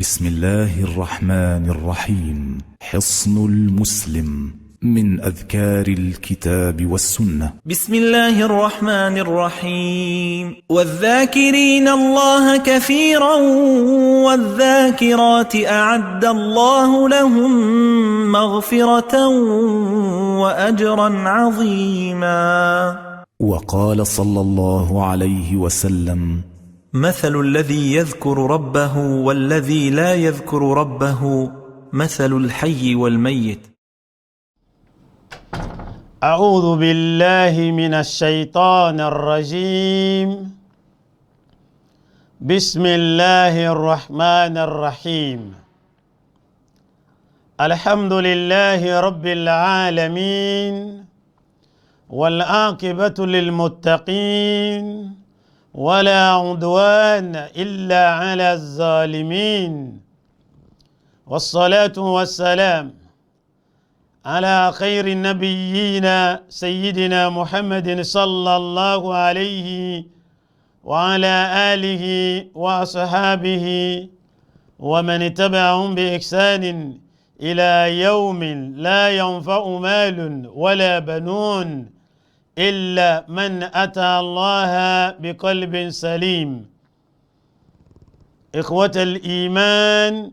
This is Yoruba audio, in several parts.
بسم الله الرحمن الرحيم. حصن المسلم من أذكار الكتاب والسنة. بسم الله الرحمن الرحيم. والذاكرين الله كثيرا والذاكرات أعد الله لهم مغفرة وأجرا عظيما. وقال صلى الله عليه وسلم: مثل الذي يذكر ربه والذي لا يذكر ربه مثل الحي والميت. أعوذ بالله من الشيطان الرجيم. بسم الله الرحمن الرحيم. الحمد لله رب العالمين والعاقبة للمتقين ولا عدوان إلا على الظالمين، والصلاة والسلام على خير النبيين سيدنا محمد صلى الله عليه وعلى آله وأصحابه ومن اتبعهم بإحسان إلى يوم لا ينفع مال ولا بنون إلا من أتى الله بقلب سليم. إخوة الإيمان،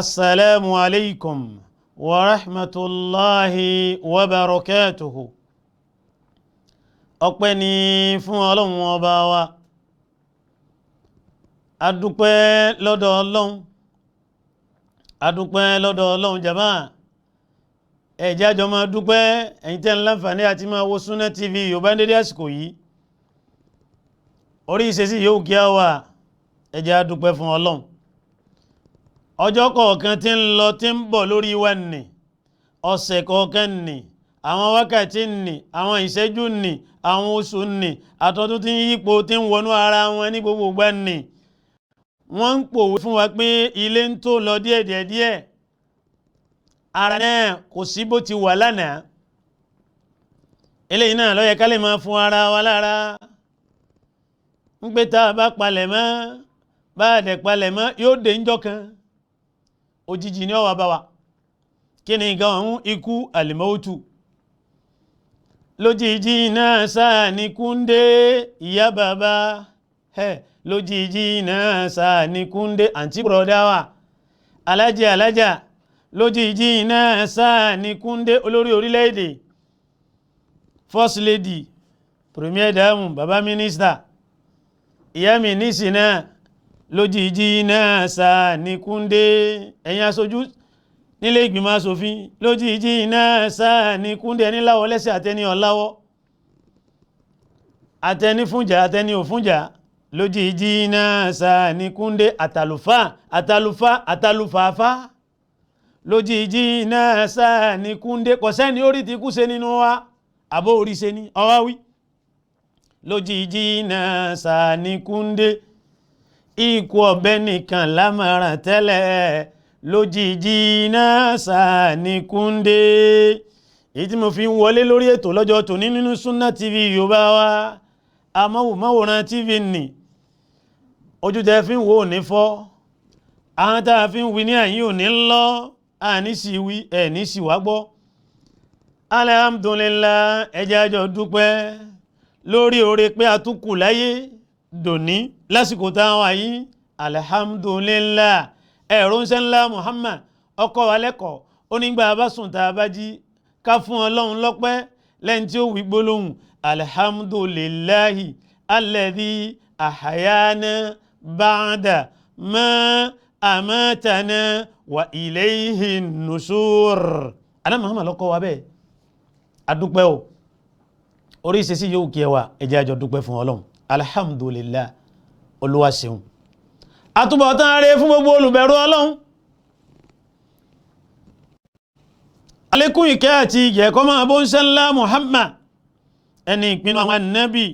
السلام عليكم ورحمة الله وبركاته. ọpẹ́ ni fún Ọlọ́run ọba wa, adúpẹ́ lọ́dọ̀ Ọlọ́run jàmáà. Ẹ jẹ́ a jọ máa dúpẹ́, ẹ̀yin tẹ́ ń láǹfààní àti máa wo Sunna TV Yorùbá dédé àsìkò yìí. Orí ìṣesí yóò kí a wà, ẹ jẹ́ a dúpẹ́ fún Ọlọ́run. Ọjọ́ kọ̀ọ̀kan tí ń lọ tí ń bọ̀ lórí wa nì, ọ̀sẹ̀ kọ̀ọ̀kan nì, àwọn wákàtí nì, àwọn ìṣẹ́jú nì, àwọn oṣù nì, àtọ́dún tí ń yípo tí ń wọnú ara wọn ní gbogbo ìgbà nì. Wọ́n ń pòwe fún wa pé ilé ń tó lọ díẹ̀díẹ̀. Ara náà kò sí bó ti wà lánàá. Eléyìí náà ló yẹ ká lè máa fún ara wa lára. ń pé tá a bá palẹ̀ mọ́, bá a dẹ̀ palẹ̀ mọ́, yóò dé ńjọ́ kan òjijì ní ó wá bá wa. Kí ni nǹkan ọ̀hún? Ikú, àlìmọ́tù. Lójijì náà sáà ní kúndé ìyá bàbá, lójijì náà sáà ní kúndé àǹtí bùrọ̀dá wa, alájà, lójijì náà sáà ní kúndé olórí orílẹ̀-èdè, first lady, premier dame, bàbá mínísítà, ìyá mínísì náà, lójijì náà sáà ní kúndé ẹ̀yin aṣojú nílé ìgbìmọ̀ aṣòfin, lójijì náà sáà ní kúndé ẹni láwọ́ lẹ́sẹ̀ àtẹni ọ̀láwọ́, àtẹni fúnjà àtẹni òfúnjà, lójijì náà sáà ní kúndé àtàlùfàáfá, lójijì náà sáà ní kúndé kọ̀sẹ́ni orí ti kú ṣe nínú wa, àbó orí ṣe ní ọwáwí. Lójijì náà sáà ní kúndé ikú ọ̀bẹ nìkan lámàrà tẹ́lẹ̀, lójijì náà sáà ní kúndé. Èyí tí mo fi ń wọlé lórí ètò lọ́jọ́ tòní nínú Sunna TV Yorùbá wa, amóhùnmáwòrán TV nì, ojú tẹ́ fi ń wò ní fọ́, àwọn tá a fi ń wí ní àyín ò ní lọ, àní sì wí ẹ̀ní sì wá gbọ́. Alhamdulillah, ẹ jẹ́ a jọ dúpẹ́ lórí oore pé a tún kù láyé dòní lásìkò táwọn ayé. Alhamdulillah, ẹ̀rọ ń ṣe ńlá Muhammad ọkọ̀ wa lẹ́kọ̀ọ́ onígbà bá sùn tá a bá jí ká fún Ọlọ́run lọ́pẹ́ lẹ́yìn tí ó wí gbólóhùn alhamdulillahi alladhi ahayana ba'da ma amatana wa ilayhi nushur. Ànábì Muhammad lọ́kọ̀ wa bẹ́ẹ̀. Adúpẹ́ o, orí ìṣesí yóò kí ẹ wà, ẹ jẹ́ a jọ dúpẹ́ fún Ọlọ́run. Alhamdulillah, Olúwa ṣeun. Àtúbọ̀tán rere fún gbogbo olùbẹ̀rù Ọlọ́run. Àlékún ìkẹ́ àti ìgẹ̀ kó máa bó ń ṣe ńlá Muhammad, ẹni ìpinnu àwọn ànábì,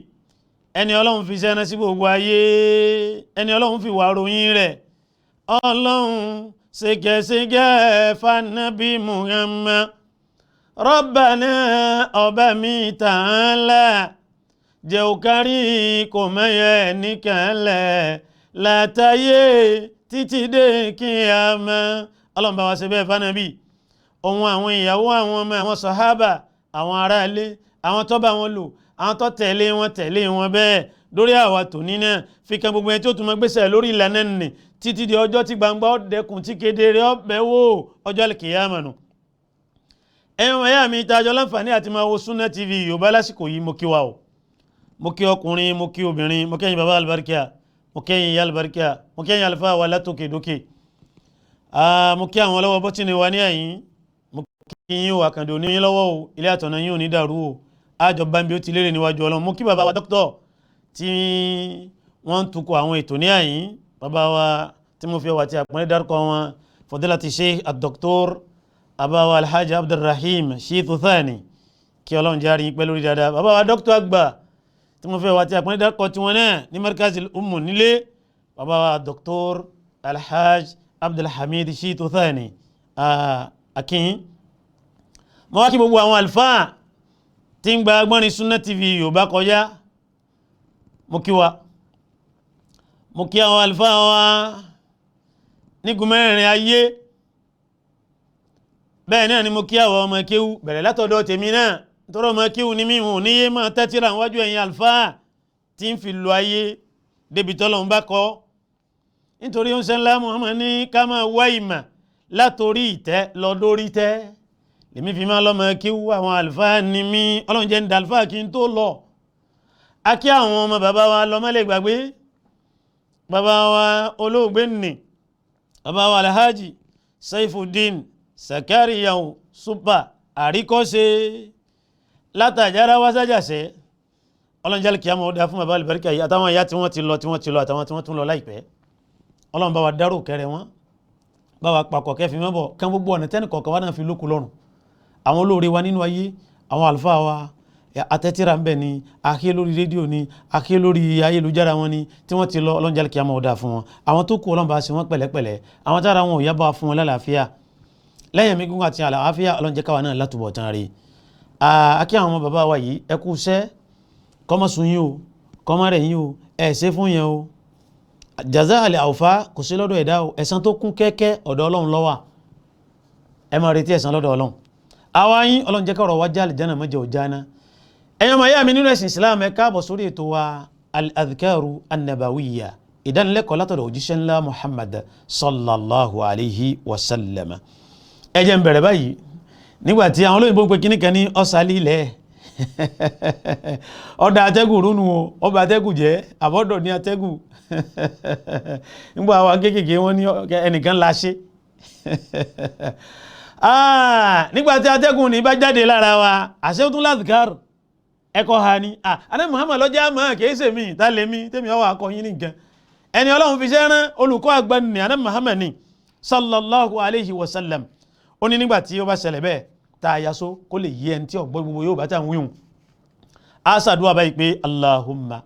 ẹni Ọlọ́run fi ṣẹ́ná sí gbogbo ayé, ẹni Ọlọ́run fi wà ròyìn rẹ̀. Ọlọ́run ṣègẹ́ṣègẹ́ fànábì Muhammad, Rabbana ọba mi ta'ala, jẹ́ ó kárí kò mẹ́yẹ nìkan lẹ̀ látàyé títí dé kíyámà ọlọ́run bá wa ṣe bẹ́ẹ̀ fánàbí ohun àwọn ìyàwó àwọn ọmọ àwọn sàhábà àwọn aráalé àwọn tó bá wọn lò àwọn tó tẹ̀lé wọn bẹ́ẹ̀ lórí àwa tòní náà fi kan gbogbo ẹni tí ó tún máa gbéṣẹ́ lórí ìlànà nì títí di ọjọ́ tí gbangba ó dẹkùn tí kedere ọbẹ̀ wò ọjọ́ kíyámà nù. ẹ̀yin ẹ̀yà mi ìtajọ́ láǹfààní àti máa wo Sunna TV Yorùbá lásìkò yìí mo kí wa o mo kí ọkùnrin mo kí obìnrin mo kẹ́yìn baba alibarika mo kẹ́yìn ìyá alibarika mo kẹ́yìn alifa wa látòkè dókè mo kí àwọn lọ́wọ́ bọ́tìnì wa ní àyín mo kí yín o àkàndò ní yín lọ́wọ́ o ilé àtọ̀nà yín ò ní dàrú o àjọ bambi ó ti lérè níwájú Ọlọ́run mo kí baba wa dókítọ̀ tí wọ́n ń tukọ̀ àwọn ètò ní àyín baba wa tí mo fi wà tí àpọ́nlé dárúkọ wọn fadilati Sheikh ad-Doctor abawa alhaji Abdulrahim Shitu Thani kí Ọlọ́run járe yín pẹ́ lórí dáadáa baba wa dókítọ̀ àgbà tí mo fẹ́ wà tí àpọ́nlé dárúkọ tí wọ́n náà ní Markazil Ummu nílé baba wa Dr. Alhaj Abdulhamid Shitu Thani akin mo wá kí gbogbo àwọn alfáà tí ń gba agbọ́nrin Sunna TV Yorùbá kọjá mo kí wa mo kí àwọn alfáà wa nígun mẹ́rin ayé bẹ́ẹ̀ náà ni mo kí àwọn ọmọ kéwú bẹ̀rẹ̀ látọ̀dọ̀ tèmi náà nítorí ọmọ kéwú ni mímú níyé máa tẹ́tíra wájú ẹ̀yin alfáà tí ń fi lo ayé débi tọ́lọ́run bá kọ́ nítorí ó ń sẹ́ńlá Muhammad ní ká máa wá ìmọ̀ látorí ìtẹ́ lọ dórí tẹ́ lèmi fi máa lọ́mọ kéwú àwọn àlùfáà ni mí Ọlọ́run jẹ́ ń da àlùfáà kí n tó lọ. a kí àwọn ọmọ bàbá wa lọ́mọ́lẹ̀ gbàgbé bàbá wa olóògbé nì bàbá wa Alhaji Saifuddin Zakariya Supa àríkọ́ṣe látàjára wásájàṣẹ́ Ọlọ́run jẹ́ kí a mọ̀ dá fún bàbá àlùbáríkà yìí àtàwọn ìyá tí wọ́n ti lọ àtàwọn tí wọ́n tún lọ láìpẹ́ Ọlọ́run bá wa dárò kẹrẹ wọn bá wa papọ̀ kẹfì mọ́bọ̀ kán gbogbo ọ̀nà tẹ́nì kọ̀ọ̀kan wá náà fi lókun lọ́rùn àwọn olóore wa nínú ayé àwọn àlùfáà wa atẹ́tíra ń bẹ̀ ni àkíyè lórí rédíò ni àkíyè lórí ayélujára wọn ni tí wọ́n ti lọ Ọlọ́run jẹ́ kí a mọ̀ dá fún wọn àwọn tó kù Ọlọ́run bá ṣe wọ́n pẹ̀lẹ́pẹ̀lẹ́ àwọn tára wọn ò yá bá fún wọn lálàáfíà lẹ́yìn mi gúngún àti àlàáfíà Ọlọ́run jẹ́ káwa náà látúbọ̀ tán rí àkíyè àwọn ọmọ bàbá wa yìí ẹ kú iṣẹ́ kọ́mọ́sùn yín o kọ́mọ́ rẹ̀ yín o ẹ̀ ṣe fún yẹn o jaza alẹ́ àwòfá kò sí lọ́dọ̀ ẹ̀dá o ẹ̀san tó kún kẹ́kẹ́ ọ̀dọ̀ Ọlọ́run ló wà ẹ máa retí ẹ̀san lọ́dọ̀ Ọlọ́run àwa yín Ọlọ́run jẹ́ kọ́rọ̀ wá já àlìjánà mọ́jẹ́ ò jáná ẹ̀yọ́ máa yá mi nínú ẹ̀sìn Islam ẹ káàbọ̀ sórí ètò wa al-adhkaru an-nabawiyya ìdánilẹ́kọ̀ọ́ látọ̀dọ̀ òjíṣẹ́ ńlá Muhammad sallallahu alayhi wa sallam ẹ jẹ́ n bẹ̀rẹ̀ báyìí nígbàtí àwọn olóyìnbó pé kíníkan ní ọ̀sálí ilẹ̀ ọ̀dà atẹ́gùn rúnu ọba atẹ́gùn jẹ́ àbọ̀dọ̀ ní atẹ́gùn nígbà àwọn kéékèèké wọn ní ẹnìkan láṣẹ nígbàtí atẹ́gùn ní bá jáde lára wa àṣẹ tún láàzìkár ẹkọ ha ni àná Muhammad lọ́jà máa kìí ṣe mi tá lè mi tèmi ọwọ́ akọyin nìkan ẹni Ọlọ́run fi ṣẹ́ rán olùkọ́ àgbà ní àná Muhammad ní sallallahu alayhi wa sallam ó ní nígbàtí ó bá ṣẹlẹ̀ bẹ́ẹ̀ tá a yasó kó lè yí ẹni tí ọ̀gbọ́ gbogbo yóò bá tà ń wíhùn a ṣàdúrà báyìí pé Allahumma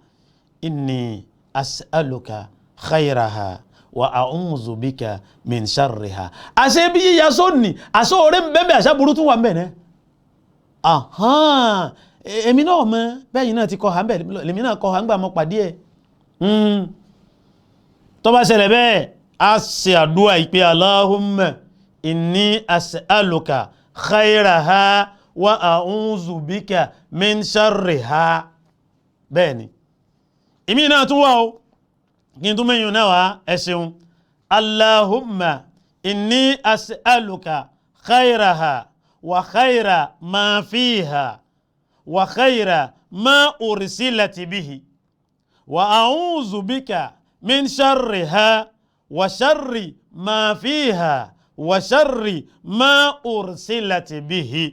inni as'aluka khayraha wa a'udhu bika min sharriha àṣẹ bí yíya só ní àṣọ orí bẹ́ẹ̀ àṣà burú tún wà mẹ́ẹ̀ èmi náà mọ́ bẹ́yìn náà ti kọ́ ha bẹ́ẹ̀ lèmi náà kọ́ ha ń gbà mọ́ pàdé ẹ̀ tó bá ṣẹlẹ̀ bẹ́ẹ̀ a ṣe àdúrà ìpé Allahumma inni as'aluka khayraha wa a'udhu bika min sharriha bẹ́ẹ̀ ni ìmí náà tún wà ó kí n tún mẹ́yìn náà wá ẹ ṣeun Allahumma inni as'aluka khayraha wa khayra ma fiha wa khayra ma ursilat bihi wa a'udhu bika min sharriha wa sharri ma fiha wa sharri ma ursilat bihi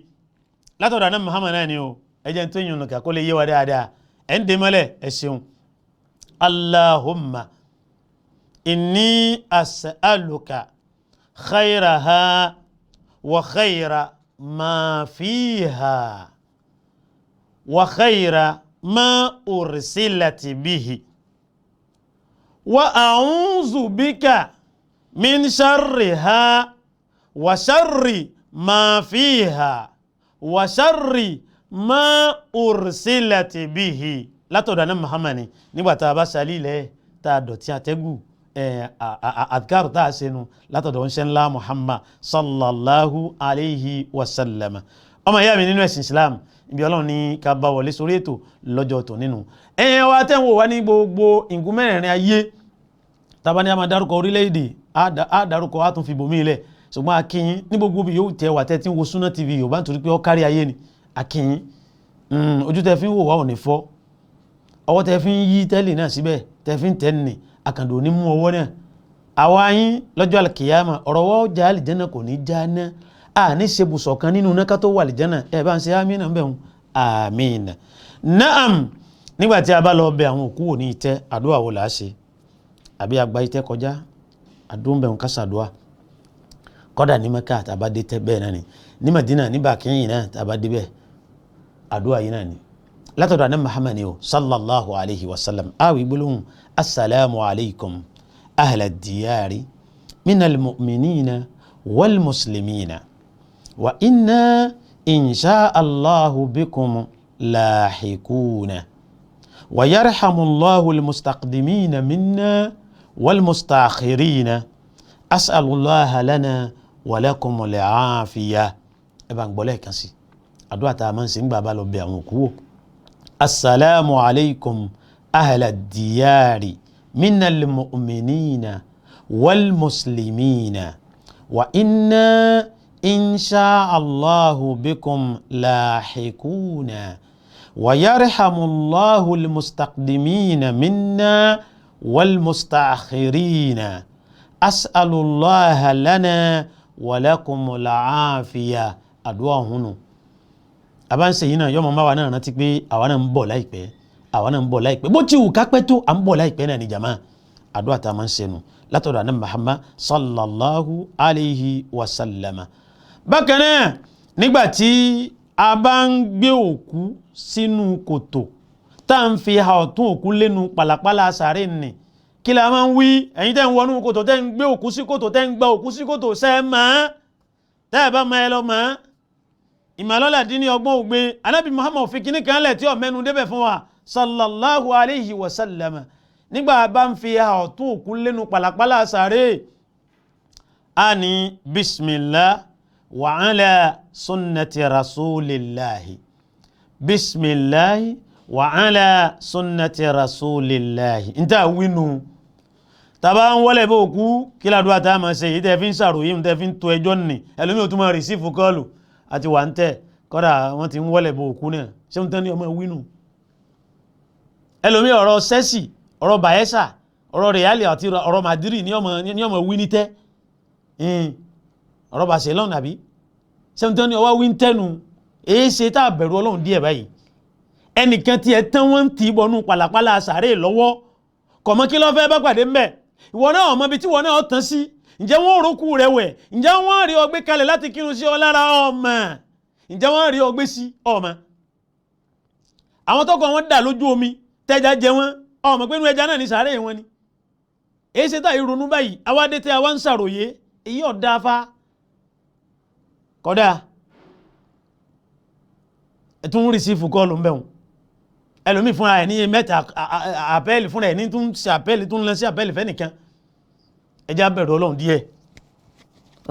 látọ̀dọ̀ náà Muhammad náà ni o ẹjẹ́ tó yìí nùkà kó lè yé wa dáadáa ẹ̀ ń dé mọ́lẹ̀ ẹ ṣeun Allahumma inni as'aluka khayraha wa khayra ma fiha wa khayra ma ursilat bihi wa a'udhu bika min sharriha wa sharri ma fiha wa sharri ma ursilat bihi látọ̀dọ̀ náà Muhammad nígbàtà bá sàlí ilẹ̀ tá a dọ̀tí àtẹ́gù adhkar tá a ṣe nu látọ̀dọ̀ ńṣẹ́ ńlá Muhammad sallallahu alayhi wa sallam. ọmọ ìyá mi nínú ẹ̀sìn Islam ibi Ọlọ́run ní ká bá wọlé sórí ètò lọ́jọ́ tó nínú ẹ̀yẹn wa tẹ́ ń wò wá ní gbogbo ìgún mẹ́rẹ̀ẹ̀rin ayé tàbá ní a máa dárúkọ orílẹ̀-èdè á dárúkọ á tún fi bòmí ilẹ̀ ṣùgbọ́n akínyín ní gbogbo bí yóò tẹ́ wà tẹ́ tí ń wo Sunna TV Yorùbá nítorí pé ó kárí ayé ni akínyín ojú tẹ́ fi ń wò wá ò ní fọ́ ọwọ́ tẹ́ fi ń yí tẹ́lẹ̀ náà síbẹ̀ tẹ́ fi ń tẹ́ ní àkàndò ní mú ọwọ́ náà àwa yín lọ́jọ́ alkiyama ọ̀rọ̀ wọ́n já àlìjẹ́nà kò ní já ná a ní ṣe bùsọ̀ kan nínú náà ká tó wà àlìjẹ́nà ẹ bá ń ṣe àmín bẹ̀ hùn àmín. naam nígbà tí a bá lọ bẹ àwọn òkú wò ní ìtẹ́ àdúrà wo làá ṣe àbí àgbà ìtẹ́ kọjá àdúrà bẹ̀ hùn ká ṣàdúrà kọ́dà ní Mẹ́kà tàbá dé tẹ́ bẹ́ẹ̀ náà ni ní Madina ní bàkíyìn náà tàbá dé bẹ́ẹ̀ àdúrà yìí náà ni látọ̀dọ̀ àná Muhammad ni o sallallahu alayhi wa sallam awi gbólóhùn assalamu alaykum ahla diyari minal mu'minina wal muslimina wa inna insha allahu bikum lahikuna wa yarhamullahu almustaqdimina minna wal mustakhirina as'alullaha lana wa lakum al-afiya ẹ bá ń gbọ́ lẹ́ẹ̀kan sí àdúrà tá a máa ń ṣe ń gbà bá lọ bẹ àwọn òkú wò. Assalamu alaykum ahla diyari minal mu'minina wal muslimina wa inna insha Allahu bikum lahikuna wa yarhamullahu almustaqdimina minna wal mustakhirina as'alullaha lana wa lakumul afiya àdúrà hunu àbá ń ṣe yìí náà yọmọ máa wà náà rántí pé àwa náà ń bọ̀ láìpẹ́ bó ti wù ká pẹ́ tó à ń bọ̀ láìpẹ́ náà ní jàmá àdúrà tá a máa ń ṣe nù látọ̀dọ̀ àná Muhammad sallallahu alayhi wa sallam. bákan náà nígbà tí a bá ń gbé òkú sínú kòtò tá à ń fi ha ọ̀tún òkú lẹ́nu pàlàpàlà sàárè nì kí la máa ń wí ẹ̀yin tẹ́ ń wọnú kòtò tẹ́ ń gbé òkú sí kòtò tẹ́ ń gba òkú sí kòtò sẹ́ máa tẹ́ ẹ bá máa ẹ lọ máa ìmọ̀lọ́lá dín ní ọgbọ́n ògbé anábì Muhammad fi kíní kan lẹ̀ tí ó mẹ́nu débẹ̀ fún wa sallallahu alayhi wa sallam nígbà bá ń fi ọ̀tún òkú lẹ́nu pàlàpàlà sàárè a ní bismillah wa ala sunnati rasulillahi bismillah wa ala sunnati rasulillahi n ta wínú tàbá ń wọlé bó òkú kí ládùá tá a máa ṣe yìí tẹ́ fi ń ṣàròyé tẹ́ fi ń to ẹjọ́ nì ẹlòmí ò tún máa rìsífù kọ́ọ̀lù àti wà ń tẹ́ kọ́dà wọ́n ti ń wọ́lẹ̀ bó òkú náà ṣé ń tán ní ọmọ wínú ẹlòmí ọ̀rọ̀ sẹ́sì ọ̀rọ̀ Bayelsa ọ̀rọ̀ Real àti ọ̀rọ̀ Madrid ní ọmọ wí ní tẹ́ ọ̀rọ̀ Barcelona àbí ṣé ń tán ní ọwọ́ wí ń tẹ́nu èé ṣe tá a bẹ̀rù Ọlọ́run díẹ̀ báyìí ẹnìkan tí ẹ tán wọ́n ń tì í bọnú pàlàpàlà sàárè lọ́wọ́ kọ̀mọ́ kí ló fẹ́ bá pàdé mbẹ̀ ìwọ náà ọmọ ibi tí ìwọ náà tán sí ǹjẹ́ wọ́n rókù rẹ̀ wẹ̀ ǹjẹ́ wọ́n rí ọgbẹ́ kalẹ̀ láti kírun sí ọ lára ọmọ ǹjẹ́ wọ́n rí ọgbẹ́ sí ọmọ àwọn tọkọ wọn dà lójú omi tẹja jẹ wọn ọmọ pé inú ẹja náà ní sàárè wọn ni èyí ṣe táyì ronú báyìí awádé tẹ àwa ń ṣàròyé èyí ọ̀dà afá kọ́dà ẹ̀tún rìsífù kọ́ọ̀lù ń bẹ̀ wọn ẹlòmí fúnra ẹ̀ ní mẹ́ta àpẹ́ẹ̀lì fúnra ẹ̀ ní tún ṣe àpẹ́ẹ̀lì tún lọ sí àpẹ́ẹ̀lì fẹ́nìkan ẹjá bẹ̀rù Ọlọ́run díẹ̀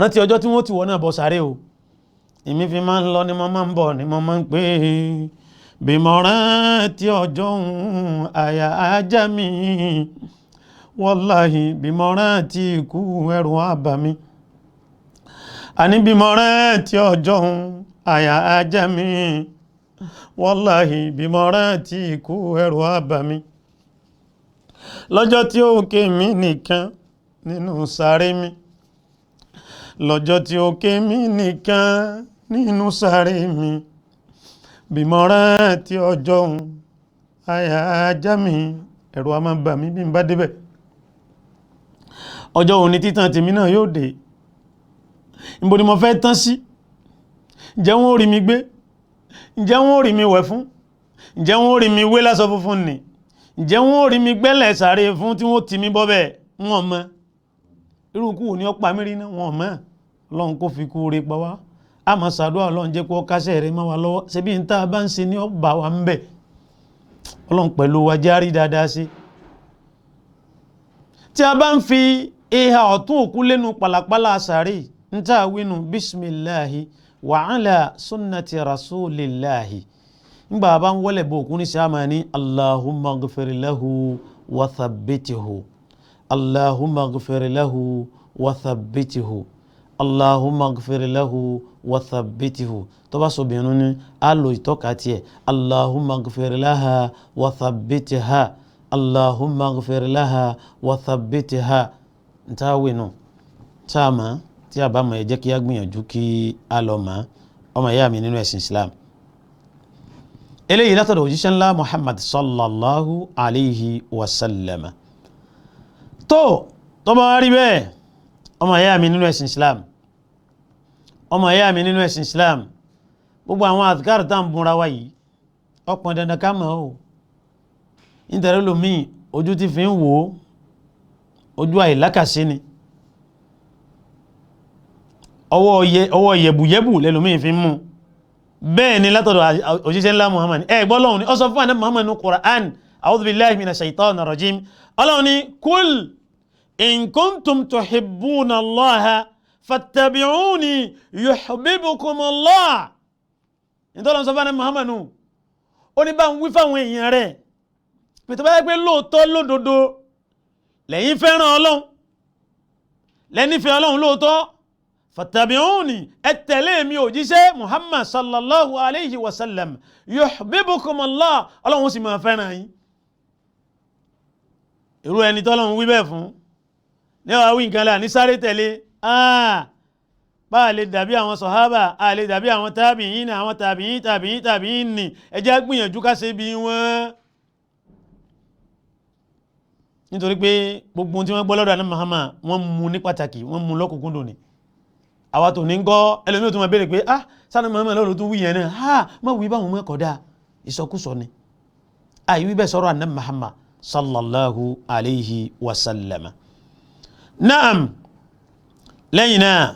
rántí ọjọ́ tí wọ́n ti wọ́n náà bọ́ sáré o èmi fi máa ń lọ ni mo máa ń bọ̀ ni mo máa ń pè é bí mo rántí ọjọ́ òun àyà ajá mi wàláhì bí mo rántí ikú ẹrù àbá mi àní bí mo rántí ọjọ́ òun àyà ajá mi wàláhì bí mo rántí ikú ẹrù àbá mi lọ́jọ́ tí ó ké mi nìkan nínú sáré mi lọ́jọ́ tí ó ké mi nìkan nínú sáré mi bí mo rántí ọjọ́ òun àyà ajá mi ẹ̀rù a máa bà mí bí n bá débẹ̀ ọjọ́ òun ni títàn tèmi náà yóò dé níbo ni mo fẹ́ tán sí ǹjẹ́ wọ́n rí mi gbé ǹjẹ́ wọ́n rí mi wẹ̀ fún ǹjẹ́ wọ́n rí mi wé lásọ funfun nì ǹjẹ́ wọ́n rí mi gbẹ́lẹ̀ sáré fún tí wọ́n ti mi bọ́ bẹ́ẹ̀ wọ́n mọ́ irú kú ní ọpa mẹ́rin náà wọ́n mọ́ Ọlọ́run kó fi kú rí pa wá a máa ṣàdúrà Ọlọ́run jẹ́ kó kásẹ̀ rẹ̀ máa wà lọ́wọ́ ṣe bí n tá a bá ń ṣe ní ọba wa ń bẹ̀ Ọlọ́run pẹ̀lú wa járí dáadáa sí tí a bá ń fi ìhà ọ̀tún òkú lẹ́nu pàlàpàlà sàárè ń tà wínú bismillahi wa ala sunnati rasulillahi ngbà bá ń wọlé bó òkú ní sáàmà ní allahumma ghfir lahu wa thabbithu allahumma ghfir lahu wa thabbithu allahumma ghfir lahu wa thabbithu tó bá sọ bìnrin ní alo ìtọ́ka tiẹ̀ allahumma ghfir laha wa thabbitha allahumma ghfir laha wa thabbitha ntawinu táàmà tí a bá mọ̀ ẹ jẹ́ kí a gbìyànjú kí a lọ mọ̀ ọmọ ìyá mi nínú ẹ̀sìn Islam eléyìí látọ̀dọ̀ òjíṣẹ́ ńlá Muhammad sallallahu alayhi wa sallam tó bá rí bẹ́ẹ̀ ọmọ ìyá mi nínú ẹ̀sìn Islam ọmọ ìyá mi nínú ẹ̀sìn Islam gbogbo àwọn adhkar tá ń búra wá yìí ọ̀pọ̀ dandan ká mọ̀ ọ́ nítorí lómi ojú ti fi ń wò ó ojú àìlákàsí ni ọwọ́ yẹ̀bùyẹ̀bù lẹ́lòmí fi ń mú bẹ́ẹ̀ ni látọ̀dọ̀ òjíṣẹ́ ńlá Muhammad gbọ́ lọ́hun ni ó sọ fún àná Muhammad ní Qur'an a'udhu billahi minash shaitanir rajim ọlọ́run ni kul in kuntum tuhibbuna Allaha fattabi'uni yuhibbukumullah nítorí sọ fún àná Muhammad ó ní bá ń wí fáwọn èèyàn rẹ̀ pẹ̀tọ́ bá yẹ pé lóòótọ́ lódodo lẹ́yìn fẹ́ràn ọlọ́run lẹ́nífẹ̀ẹ́ ọlọ́run lóòótọ́ fattabi'uni ẹ tẹ̀lé mi òjíṣẹ́ Muhammad sallallahu alayhi wa sallam yuhibbukumullah ọlọ́run sì máa fẹ́ràn yín irú ẹni tọ́lọ́run wí bẹ́ẹ̀ fún ní ọ̀wá wí nǹkan láà ní sáré tẹ̀lé bá a lè dàbí àwọn sọ̀hábà a lè dàbí àwọn tábìyìn ní àwọn tábìyìn ní ẹ jẹ́ gbìyànjú ká ṣe bí wọ́n nítorí pé gbogbo tí wọ́n gbọ́ lọ́dọ̀ àná Muhammad wọ́n mú ní pàtàkì wọ́n mú lọ́kùnkúndùn ni àwa tó ní ń gọ́ ẹlòmí ò tún máa béèrè pé sáà Muhammad lọ́rọ̀ tún wí yẹn náà má wí báwọn mọ́ ẹ̀kọ́ dáa ìsọkúsọ ni àìwí bẹ́ẹ̀ sọ̀rọ̀ àná Muhammad sallallahu alayhi wa sallam. Naam lẹ́yìn náà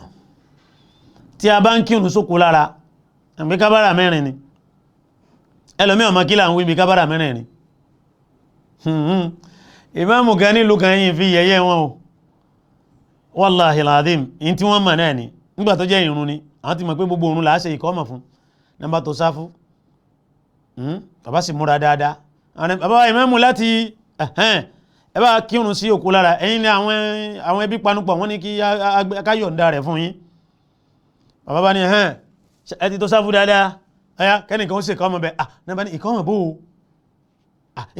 tí a bá ń kírun sókò lára àbí kábàrà mẹ́rin ni ẹlòmí ọmọ kí là ń wí bí kábàrà mẹ́rin ni ìmáàmù kan nílùú kan yìí fi yẹ̀yẹ́ wọn o wallahi alazim in tí wọ́n mọ̀ náà ni nígbà tó jẹ́ ìrun ni àwọn ti mọ̀ pé gbogbo òrun làá ṣe ìkọ́mọ̀ fún nàbà tó sáfú bàbá sì múra dáadáa bàbá ìmáàmù láti ẹ bá kírun sí òkú lára ẹ̀yin ni àwọn ẹbí panupọ̀ wọ́n ní kí a yọ̀ǹda rẹ̀ fún yín bàbá bá ní ẹ ti tó sáfú dáadáa ẹ̀yà kẹ́nìkan ó sì ìkọ́mọ̀ bẹ̀ nàbà ní ìkọ́mọ̀ bó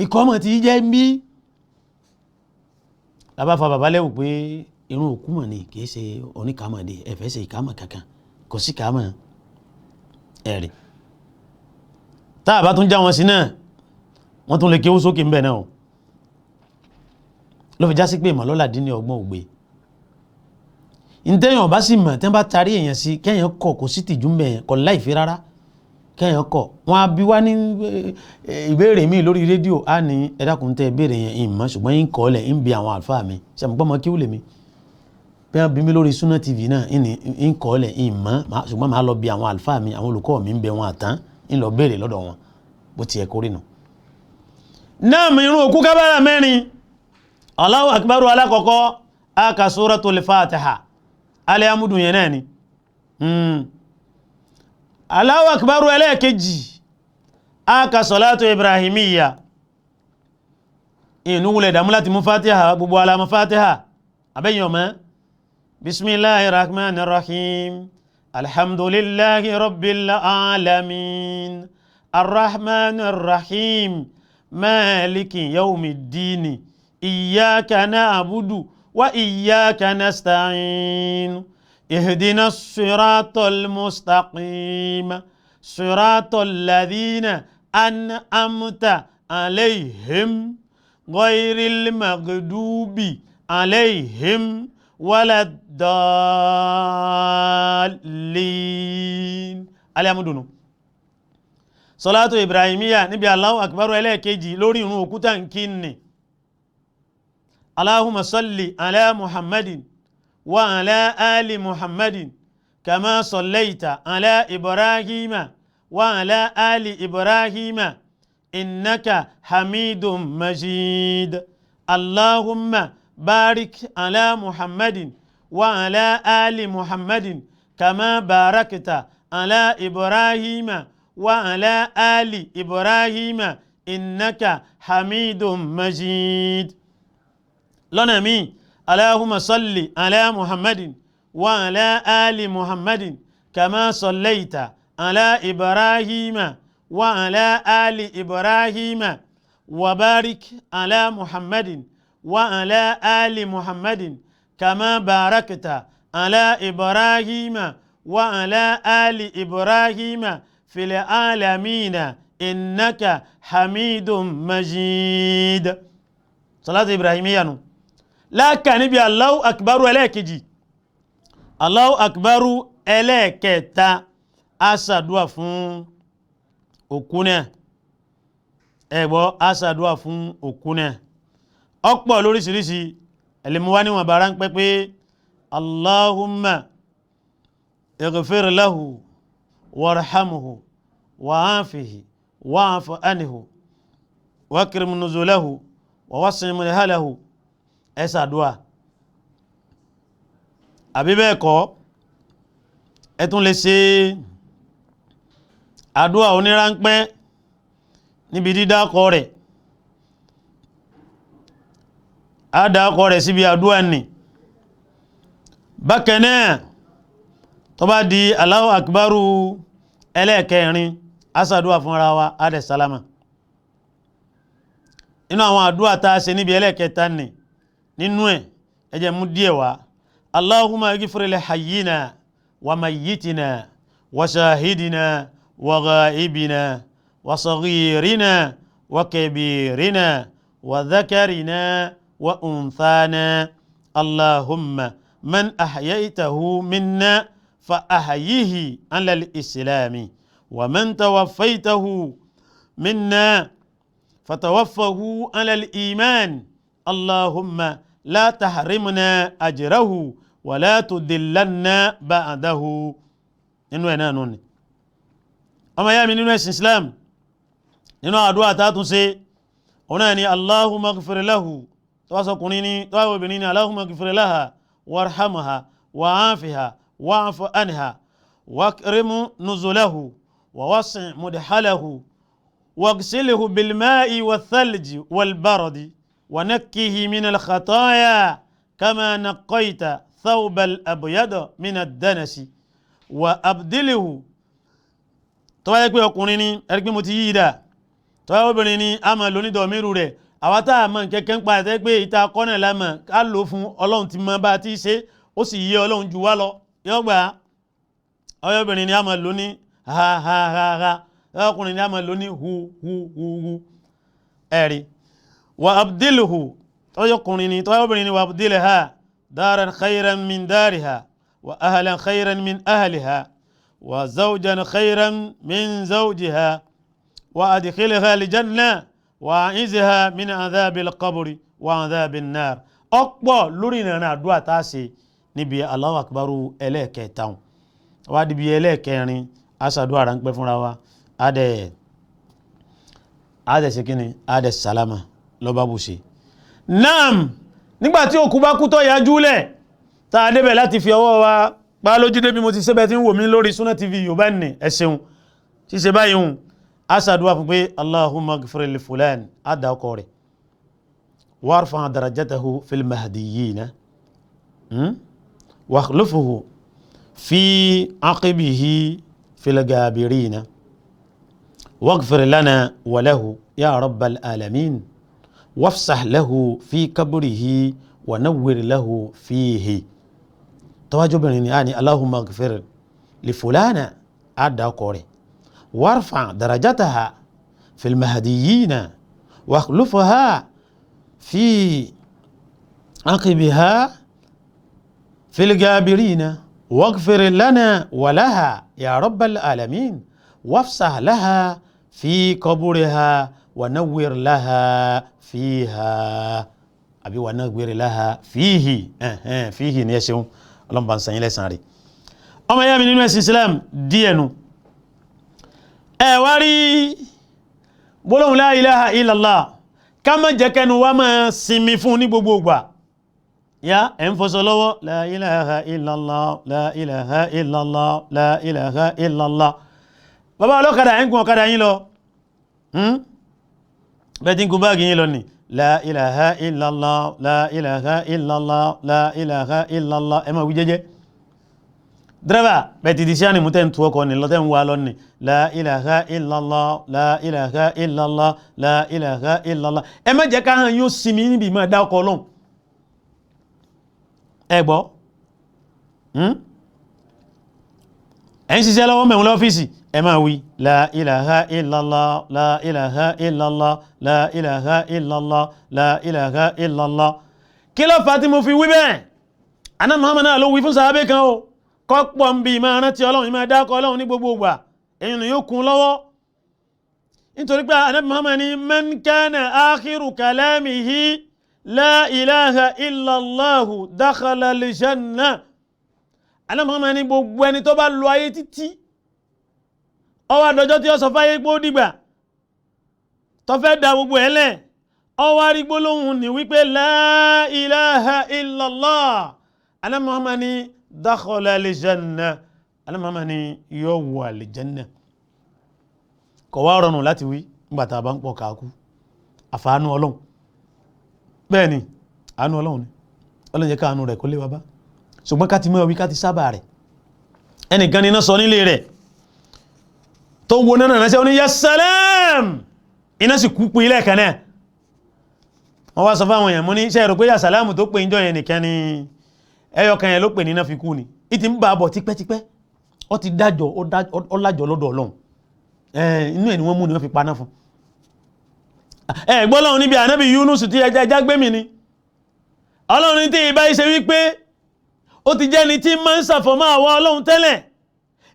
ìkọ́mọ̀ ti jẹ́ ń bí lábá fa bàbá lẹ́wù pé irun òkú mọ̀ ní kìí ṣe oníkàmọ̀dé ẹ̀fẹ́ ṣe ìkàmọ̀ kankan kò sí kàmọ̀ ẹ̀rì táà bá tún já wọn sí náà wọ́n tún lè kéwú sókè ń bẹ̀ náà ló fi já sí pé ìmọ̀lọ́lá dín ní ọgbọ́n ògbé ìtẹ́yàn bá sì mọ̀ tẹ́ bá tarí èèyàn sí kẹ́yàn kọ̀ kò sí tìjú mẹ́yàn kọ̀ láìfi rárá kẹ́yàn kọ̀ wọ́n á bí wá ní ìbéèrè mi lórí rédíò á ní ẹ̀dàkùn tẹ́ ìbéèrè yẹn ìmọ̀ ṣùgbọ́n yín kọ́ lẹ̀ ń bi àwọn àlùfáà mi ṣàmùpọ̀ mọ́ kí ó lè mi bí wọ́n bí mi lórí Sunna TV náà ń kọ́ lẹ̀ ìmọ̀ ṣùgbọ́n màá lọ bi àwọn àlùfáà mi àwọn olùkọ́ mi ń bẹ wọn àtán ń lọ béèrè lọ́dọ̀ wọn bó ti yẹ kó rí nù. náà mi irun òkú kábàrà mẹ́rin Allahu akbar alákọ̀ọ́kọ́ aka suratul Fatiha alẹ́ amúdùn yẹn náà ni Allahu akbar ẹlẹ́ẹ̀kejì aka salatu Ibrahimiyya inú wulẹ̀ dàmú láti mú Fatiha gbogbo alama Fatiha abẹ́yìn ọmọ bismillahir rahmanir rahim alhamdulillahi rabbil alamin arrahmanir rahim maliki yawmiddini iyyaka na'budu wa iyyaka nasta'in اهدنا الصراط المستقيم صراط الذين أنعمت عليهم غير المغضوب عليهم ولا الضالين alihamudunu salatu ibrahimiya níbi Allahu akbar ẹlẹ́ẹ̀kejì lórí ìrun òkúta nkínni Allahumma salli ala Muhammadin وعلى آل محمد كما صليت على إبراهيم وعلى آل إبراهيم إنك حميد مجيد اللهم بارك على محمد وعلى آل محمد كما باركت على إبراهيم وعلى آل إبراهيم إنك حميد مجيد. لنا مين اللهم صل على محمد وعلى آل محمد كما صليت على إبراهيم وعلى آل إبراهيم وبارك على محمد وعلى آل محمد كما باركت على إبراهيم وعلى آل إبراهيم في العالمين إنك حميد مجيد. صلاة إبراهيمية لكن نبي الله أكبر إليك الله أكبر إليك تا أسدوا فون أكونه ẹ̀gbọ́ aṣàdúwà fún òkú náà ọ̀pọ̀ lóríṣiríṣi ẹlẹ́mọ̀wá níwọ̀n bára ń pẹ́ pé Allahumma ighfir lahu warhamhu wa'afihi wa'fu anhu wakrim nuzulahu wa wasi' mudkhalahu ẹ̀ṣàdúwà àbíbẹ́ẹ̀kọ́ ẹ̀tún lè ṣe àdúwà oníránpẹ́ níbi dídákọ rẹ̀ àdákọ rẹ̀ síbi àdúwà ní bákan náà tó bá di Allahu akbaru ẹlẹ́ẹ̀kẹrin asàdúwà fún ara wa adẹ̀ salama inú àwọn àdúwà tá a ṣe níbi ẹlẹ́ẹ̀kẹta ní nínú ẹ̀ ẹ jẹ́ mú díẹ̀ wá Allahumma ighfir li hayyina wa mayyitina wa shahidina wa ghaibina وصغيرنا وكبيرنا وذكرنا وأنثانا اللهم من أحييته منا فأحيه على الإسلام ومن توفيته منا فتوفه على الإيمان اللهم لا تحرمنا أجره ولا تدلنا بعده إنه ينانوني أما يا من الإسلام nínú àdúwà tààtún ṣe ọ̀nà ni Allahumma ighfir lahu tọ́wọ́sọkùnrin ni tọ́wọ́bìnrin ni Allahumma ighfir laha warhamha wa'afiha wa'fu anha wakrim nuzulahu wa wasi' mudkhalahu waghsilhu bil ma'i wath thalji wal bardi wa nakkihi min al khataya kama naqqayta thawba al abyada min ad danasi wa abdilhu tọ́wọ́ pé ọkùnrin ni ẹgbẹ́ mo ti yí ìdá tọ́wọ́ obìnrin ni a máa lò ní dọ̀míru rẹ̀ àwátá àmọ́ kẹ́kẹ́ ń pa ẹ̀tẹ́ pé ìta kọ́nà lámà ká lò fún ọlọ́run ti mọ́ bá ti ṣe ó sì yé ọlọ́run jù wá lọ yọ́gbà ọyọ́bìnrin ni a máa lò ní ha ha ha ha ọkùnrin ni a máa lò ní hu hu hu hu ẹ̀rí wa abdilhu tọ́yọ́kùnrin ni tọ́yọ́bìnrin ni wa abdilha daran khayran min dariha wa ahlan khayran min ahliha wa zawjan khayran min zawjiha وأدخلها الجنة وأعيذها من عذاب القبر وعذاب النار ọ̀pọ̀ lórí ìrìnà àdúrà tá a ṣe níbi Allahu akbaru ẹlẹ́ẹ̀kẹta wá dìbí ẹlẹ́ẹ̀kẹrin aṣàdúrà ránpẹ́ fúnra wa adẹ̀ ṣe kíni adẹ̀ salama lọ́bá bù ṣe naam nígbàtí òkú bá kú tó yájúlẹ̀ tá a débẹ̀ láti fi ọwọ́ wa pa lójú débi mo ti ṣẹ́bẹ̀ tí ń wò mí lórí Sunna TV Yorùbá ní ẹ̀ṣẹ̀un tí ṣe báyìí hùn aṣàdúwà fún pé Allahumma ighfir li fulan adá ọkọ̀ rẹ̀ warfa darajatahu fil mahdiyyina wa akhlifhu fi aqibihi fil gabirina waghfir lana wa lahu ya rabbal alamin wafsah lahu fi kabrihi wa nawwir lahu fihi tọ́wájú bìnrin ni a ní Allahumma ighfir li fulana adá ọkọ̀ rẹ̀ وارفع درجتها في المهديين واخلفها في عقبها في الجابرين واغفر لنا ولها يا رب العالمين وافسح لها في قبرها ونور لها فيها أبي ونور لها فيه فيه نيشون اللهم بان سنين لسانري أما يا من الإسلام دينو wá rí gbólóhùn la ilaha illallah ká má jẹ́ kẹ́nu wá máa sinmi fún ní gbogbo ìgbà ya ẹ̀ ń fọṣọ lọ́wọ́ la ilaha illallah la ilaha illallah la ilaha illallah bàbá ọlọ́kadà ẹ̀ ń gun ọ̀kadà yín lọ bẹ́ẹ̀ tí ń gun báàgì yín lọ ni la ilaha illallah la ilaha illallah la ilaha illallah ẹ máa wí jẹ́jẹ́ dírẹ́bà bẹ́ẹ̀ ti di sáà ni mú tẹ́ ń tu ọkọ̀ ní lọ́tẹ́ ń wá lọ ni la ilaha illallah la ilaha illallah la ilaha illallah ẹ má jẹ́ káhàn yóò sinmi níbi máa dá ọkọ̀ lọ́hùn ẹ gbọ́ ẹ̀ ń ṣiṣẹ́ lọ́wọ́ mẹ́wọ́n lọ́fíìsì ẹ máa wí la ilaha illallah la ilaha illallah la ilaha illallah la ilaha illallah kí ló fà tí mo fi wí bẹ́ẹ̀ aná Muhammad náà ló wí fún sàábé kan o kọ́ pọ̀ ń bí máa rántí ọlọ́run máa dákọ̀ ọlọ́run ní gbogbo ìgbà èyí ni yóò kún lọ́wọ́ nítorí pé aná Muhammad ní man kana akhiru kalamihi la ilaha illallah dakhala al-jannah aná Muhammad ní gbogbo ẹni tó bá lo ayé títí ọwọ́ àdọ́jọ́ tí ó sọ fáyé pé ó dìgbà tó fẹ́ da gbogbo ẹlẹ́ ọwọ́ arígbó lóhun ní wípé la ilaha illallah aná Muhammad ní dakhala al-jannah aná Muhammad ní yóò wọ al-jannah kò wá rọrùn láti wí nígbàtà bá ń pọ̀ káàkú àfàánú ọlọ́run bẹ́ẹ̀ ni àánú ọlọ́run ni ọlọ́run jẹ́ káàánú rẹ̀ kó lé wa bá ṣùgbọ́n ká ti mọ́ wí ká ti sábà rẹ̀ ẹnìkan ni iná sọ nílé rẹ̀ tó wo náà ránṣẹ́ oní yassalam iná sì kú pín ilẹ̀ kan náà wọ́n wá sọ fáwọn èèyàn mú ní ṣe rò pé yassalam tó pè ìjọ yẹn nìkan ni ẹyọkan yẹn ló pè ní iná fi kú ni ìtì ń bá bọ̀ tipẹ́tipẹ́ ó ti dájọ́ ó lájọ́ lọ́dọ̀ ọlọ́run inú ẹ̀ ni wọ́n mú ni wọ́n fi paná fún gbọ́lọ́run níbi ànábì Yunus tí ẹja gbé mi ni ọlọ́run ní tí ìbá ṣe wípé ó ti jẹ́ ni tí máa ń ṣàfọ̀mọ́ àwọn ọlọ́run tẹ́lẹ̀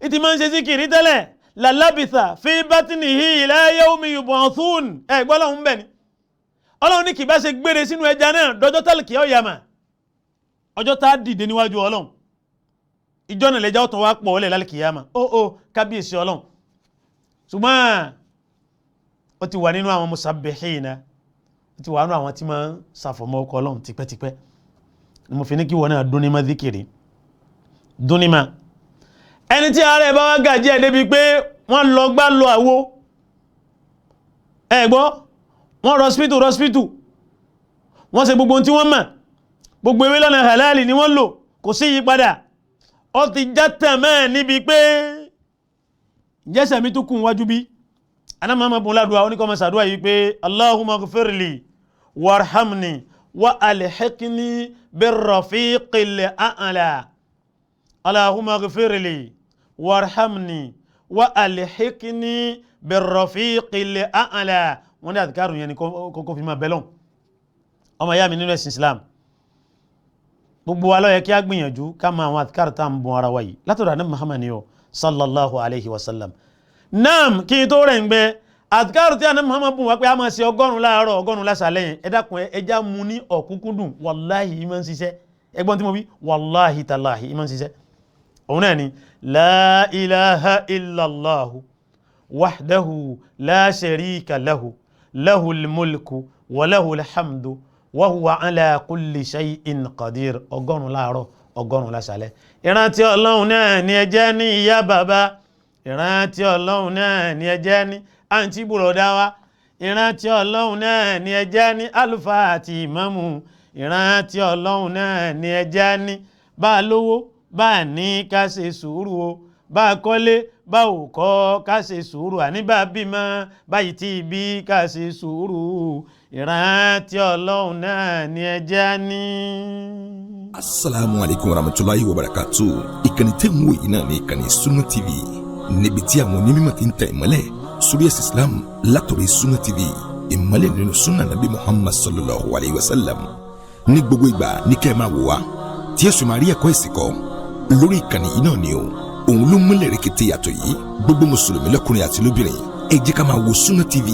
ìtì máa ń ṣe síkìrí tẹ́lẹ̀ lalabitha fi batnihi ila yawmi yub'athun gbọ́lọ́run bẹ̀ ni ọlọ́run ní kì bá ṣe gbére sínú ẹja náà dọjọ́ tálíkì ọ̀yàmà ọjọ́ tá dìde níwájú ọlọ́run ìjọ náà lẹ́jà ọ̀tún wá pọ̀ ọlẹ̀ lálìkìyàmà ó kábíyèsí ọlọ́run ṣùgbọ́n ó ti wà nínú àwọn musabbihina ó ti wà nínú àwọn tí máa ń ṣàfọ̀mọ́ ọkọ̀ ọlọ́run tipẹ́tipẹ́ ni mo fi ní kí wọ́n náà dúnímà díkìrì dúnímà ẹni tí ààrẹ bá wá gàjí ẹ̀ débi pé wọ́n lọ gbá lọ àwo ẹ̀gbọ́ wọ́n rọ́spítù wọ́n ṣe gbogbo tí wọ́n mọ̀ gbogbo ewé lọ́nà halali ni wọ́n lò kò sí yípadà ó ti játà mẹ́ níbi pé jẹ́sẹ̀ mi tó kún wájú bí aná máa bùn ládùá oníkọ́mọ̀ sàdúwà yìí pé Allahumma ghfirli warhamni wa alhiqni birrafiqil a'la Allahumma ghfirli warhamni wa alhiqni birrafiqil a'la wọ́n ní àdìkárùn yẹn ni kókó fi máa bẹ́lọ́n ọmọ ìyá mi nínú ẹ̀sìn Islam gbogbo wa ló yẹ kí a gbìyànjú ká máa àwọn àdìkárù tá à ń bọ̀ ara wa yìí látọ̀dọ̀ ànábì Muhammad yọ sallallahu alayhi wa sallam naam kí n tó rẹ̀ ń gbẹ àdìkárù tí ànábì Muhammad bùn wá pé a máa ṣe 100 láàárọ̀ 100 lásàlẹ̀ yẹn ẹ dákun ẹja mú ní ọ̀kúnkúndùn wàláhì ìmọ̀ ń ṣiṣẹ́ ẹgbọ́n tí mo wí wàláhì tàláhì ìmọ̀ ń ṣiṣẹ́ òun náà ni la ilaha illallahu wahdahu la sharika lahu lahul mulku wa lahul hamdu wa huwa ala kulli shay'in qadir 100 láàárọ̀ 100 lásàlẹ̀ ìrántí ọlọ́run náà ni ẹ jẹ́ ní ìyá bàbá ìrántí ọlọ́run náà ni ẹ jẹ́ ní àǹtí bùrọ̀dá wa ìrántí ọlọ́run náà ni ẹ jẹ́ ní àlùfáà àti ìmámù ìrántí ọlọ́run náà ni ẹ jẹ́ ní bá a lówó bá a ní ká ṣe sùúrù o bá a kọ́lé bá ò kọ́ ká ṣe sùúrù àní bá a bímọ báyìí tí bí ká ṣe sùúrù ìrántí ọlọ́run náà ni ẹ jẹ́ ní. Assalamu alaikum warahmatullahi wabarakatuh. Ìkànnì tẹ́ ń wò yìí náà ní ìkànnì Sunna TV níbi tí àwọn onímọ̀ ti ń tẹ ìmọ́lẹ̀ sórí ẹ̀sìn Islam látọ̀rọ̀ Sunna TV ìmọ́lẹ̀ nínú sunna nabi Muhammad sallallahu alayhi wa sallam ní gbogbo ìgbà ní kẹ́ ẹ máa wò wá tí ẹ sì máa rí ẹ̀kọ́ ẹ̀sìn kọ́ lórí ìkànnì yìí náà ni o òun ló múlẹ̀ rẹ̀kẹ̀tẹ̀ yàtọ̀ yìí gbogbo mùsùlùmí lọ́kùnrin àti lóbìnrin ẹ jẹ́ ká máa wo Sunna TV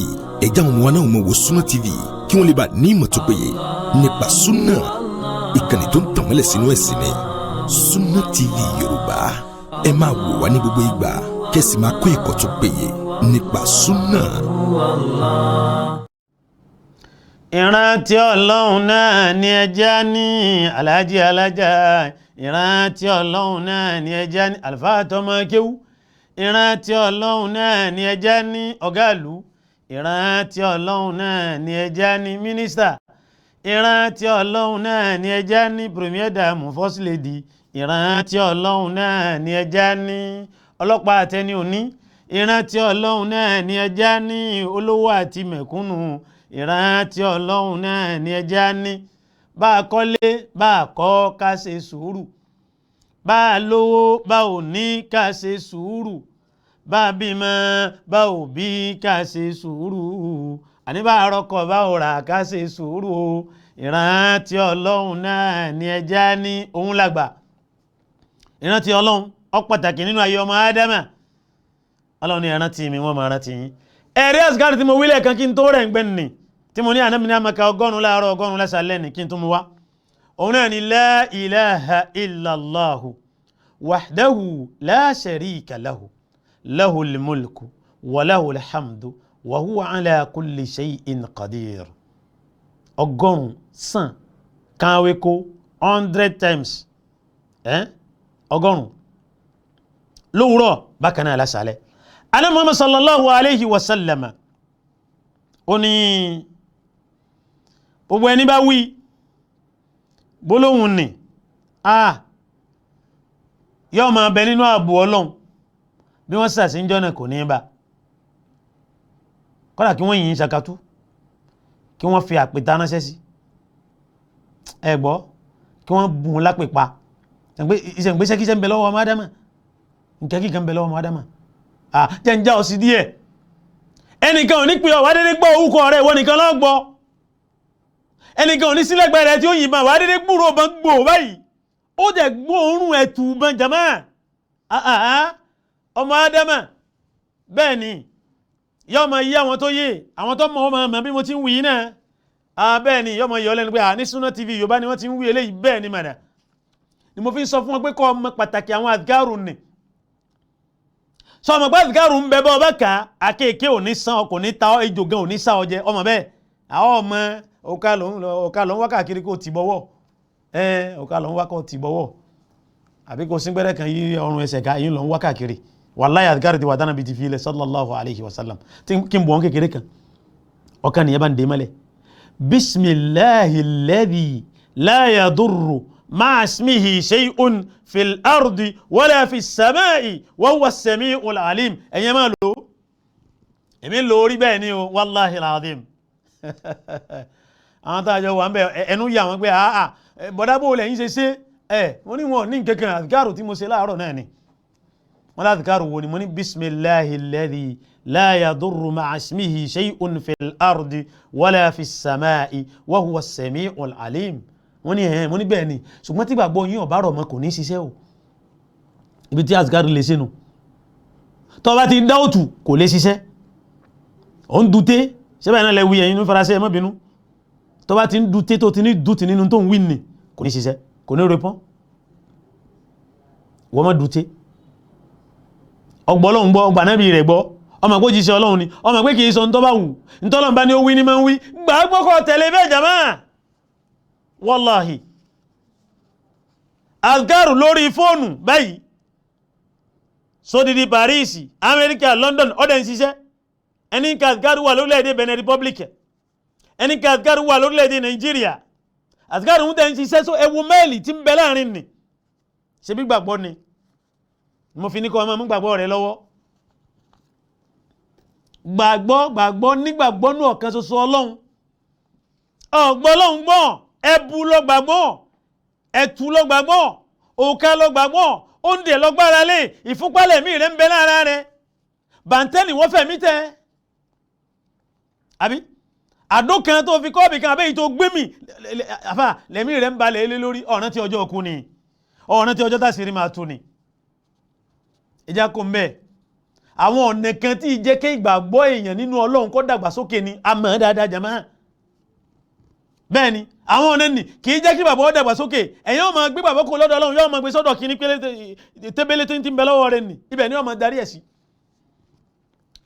ẹ jẹ́ àwọn ọmọ wa náà máa wo Sunna TV kí wọ́n lè bá ní ìmọ̀ tó péye nípa sunna ìkànnì tó ń tànmọ́lẹ̀ sínú ẹ̀sìn ni Sunna TV Yorùbá ẹ máa wò wá ní gbogbo ìgbà kẹ́sì máa kọ́ ẹ̀kọ́ tó péye nípa sunna. ìrántí ọlọ́run náà ni ẹja ní alájí alájà ìrántí ọlọ́run náà ni ẹja ní àlùfáà tọmọ kéwú ìrántí ọlọ́run náà ni ẹja ní ọ̀gáàlú ìrántí ọlọ́run náà ni ẹja ní mínísítà ìrántí ọlọ́run náà ni ẹja ní premier dame first lady ìrántí ọlọ́run náà ni ẹja ní ọlọ́pàá àtẹni òní ìrántí ọlọ́run náà ni ẹja ní olówó àti mẹ̀kúnnù ìrántí ọlọ́run náà ni ẹja ní bá a kọ́lé bá a kọ́ ká ṣe sùúrù bá a lówó bá ò ní ká ṣe sùúrù bá a bímọ bá ò bí ká ṣe sùúrù àní bá a rọkọ̀ bá ò rà ká ṣe sùúrù ìrántí ọlọ́run náà ni ẹja ní òun làgbà ìrántí ọlọ́run ó pàtàkì nínú ayé ọmọ ádámà ọlọ́run ní ìrántí mi wọ́n máa rántí yín ẹ̀rí àsìkáàrì tí mo wílẹ̀ kan kí n tó rẹ̀ ń gbẹ́ni tí mo ní ànábì ní àmàkà 100 láàárọ̀ 100 lásàlẹ̀ ní kí n tó mú wá òun náà ni la ilaha illallahu wahdahu la sharika lahu lahul mulku wa lahul hamdu wa huwa ala kulli shay'in qadir 100 sàn kàwé kó 100 times 100 lówùrọ̀ bákan náà lásàlẹ̀ Ànábì Muhammad sallallahu alayhi wa sallam ó ní gbogbo ẹni bá wí gbólóhùn ní yóò máa bẹ nínú ààbò Ọlọ́run bí wọ́n sàṣí ń jọ́nà kò ní bá kọ́lá kí wọ́n yìí ṣakatú kí wọ́n fi àpèta ránṣẹ́ sí ẹgbọ́ kí wọ́n bùn lápèpa ìṣẹ̀gbésẹ́ kíṣẹ́ ń bẹ lọ́wọ́ ọmọ Ádámà nǹkan kíkan ń bẹ lọ́wọ́ ọmọ Ádámà jẹ́ ń já ọ sí díẹ̀ ẹnìkan ò ní pé ọ̀wá dédé gbọ́ orúkọ rẹ̀ ìwọ nìkan ló gbọ́ ẹnìkan ò ní sílẹ̀gbẹ́ rẹ̀ tí ó yìnbọn wá dédé gbúrò bọ́n gbò báyìí ó jẹ́ gbóòórùn ẹ̀tù bọ́n jama ọmọ Ádámà bẹ́ẹ̀ ni yọ́ ma yí àwọn tó yé àwọn tó mọ̀ ọmọ bí mo ti ń wí náà bẹ́ẹ̀ ni yọ́ ma yọ lẹ́nu pé ní Sunna TV Yorùbá ni wọ́n ti ń wí eléyìí bẹ́ẹ̀ ni màdà ni mo fi ń sọ fún wọn pé kọ́ ọmọ pàtàkì àwọn àdìgárù ni sọ ọmọ pé àdìgárù ń bẹ bọ́ ọba ká akéèké ò ní san ọkọ̀ ní ta ejò gan ò ní sá ọjẹ ọmọ bẹ́ẹ̀ àwọn ọmọ ọ̀ka ló ń wá káàkiri kó tì bọ́wọ́ ọ̀ka ló ń wá kó tì bọ́wọ́ àbí kó síngbẹ́rẹ́ kan yí ọrùn ẹsẹ̀ ká yín ló ń wá káàkiri wàláyà àdìgárù ti wà dáná bí ti fi ilẹ̀ sallallahu alayhi wa sallam kí n bọ̀ wọn kékeré kan ọ̀kan nìyẹn bá ń dé mọ́lẹ̀ bismillahi alladhi la yadurru ma'a ismihi shay'un fil ardi wala fis sama'i wa huwa as-sami'ul alim ẹ̀yẹn máa lò èmi lò orí bẹ́ẹ̀ ni o wallahi al-azim àwọn tààjọ wà ń bẹ ẹnu yà wọ́n pé bọ́dábò lẹ́yìn ṣe wọ́n ní wọn ní kankan àdìgárù tí mo ṣe láàárọ̀ náà ni wọ́n láti káàrù wo ni mo ní bismillahi alladhi la yadurru ma'a ismihi shay'un fil ardi wala fis sama'i wa huwa as-sami'ul alim wọ́n ní mo ní bẹ́ẹ̀ ni ṣùgbọ́n tí gbàgbọ́ yín ọ̀bá rọ̀ mọ́ kò ní ṣiṣẹ́ o ibi tí azikaru lè ṣe nu tó bá ti dáòtù kò lè ṣiṣẹ́ ó ń dute ṣẹ́bẹ̀ náà lẹ́wí ẹ̀yin ní faransé ẹ má bínú tó bá ti ń dute tó ti ní dùtì nínú tó ń wí ní kò ní ṣiṣẹ́ kò ní repọ́n wọ́n má dute ọgbọ́ ọlọ́run gbọ́ ọgbà náà bí rẹ̀ gbọ́ ọmọ pé jíṣẹ́ ọlọ́run ni ọmọ pé kìí sọ ń tọ́bá wù ń tọ́lọ́run bá ní ó wí ní máa ń wí gbàgbọ́kọ̀ tẹ̀lé bẹ́ẹ̀ jàmá wallahi azkaru lórí fóònù báyìí sódìdí Paris Amẹ́ríkà London ọdẹ̀ ń ṣiṣẹ́ ẹni azkaru wà lórílẹ̀-èdè Benin Republic ẹni azkaru wà lórílẹ̀-èdè Nigeria azkaru ń tẹ́ ń ṣiṣẹ́ só ẹwọ mẹ́ẹ̀lì tí ń bẹ láàrin ni ṣe bí gbàgbọ́ ni mo fi ní kọ́ ọmọ mú gbàgbọ́ rẹ lọ́wọ́ gbàgbọ́ nígbàgbọ́ ní ọ̀kan ṣoṣo ọlọ́run ọ̀gbọ́ ọlọ́run gbọ́ ẹbú lọ gbàgbọ́ ẹ̀tù lọ gbàgbọ́ òkà lọ gbàgbọ́ oúnjẹ lọ gbára lé ìfúnpálẹ̀ mí rẹ̀ ń bẹ lára rẹ̀ bàǹtẹ́lì wọ́n fẹ̀mí tẹ́ àbí àdókan tó fi kọ́ọ̀bì kan àbẹ́yìí tó gbé mi àfà lẹ́mí rẹ̀ ń balẹ̀ lé lórí ọ̀ràn tí ọjọ́ òkú ni ọ̀ràn tí ọjọ́ tàṣírí máa tú ni ìjà kò ń bẹ̀ àwọn ọ̀nà kan tí jẹ́ kí ìgbàgbọ́ èèyàn nínú Ọlọ́run kó dàgbàsókè ni a mọ̀ dáadáa jàmá bẹ́ẹ̀ ni àwọn ọ̀nà ni kì í jẹ́ kí bàbá ó dàgbàsókè ẹ̀yin ó máa gbé bàbá kó lọ́dọ̀ Ọlọ́run yóò máa gbé sọ́dọ̀ kíní tébélé tó ń ti ń bẹ lọ́wọ́ rẹ̀ ni ibẹ̀ ni ó máa darí ẹ̀ sí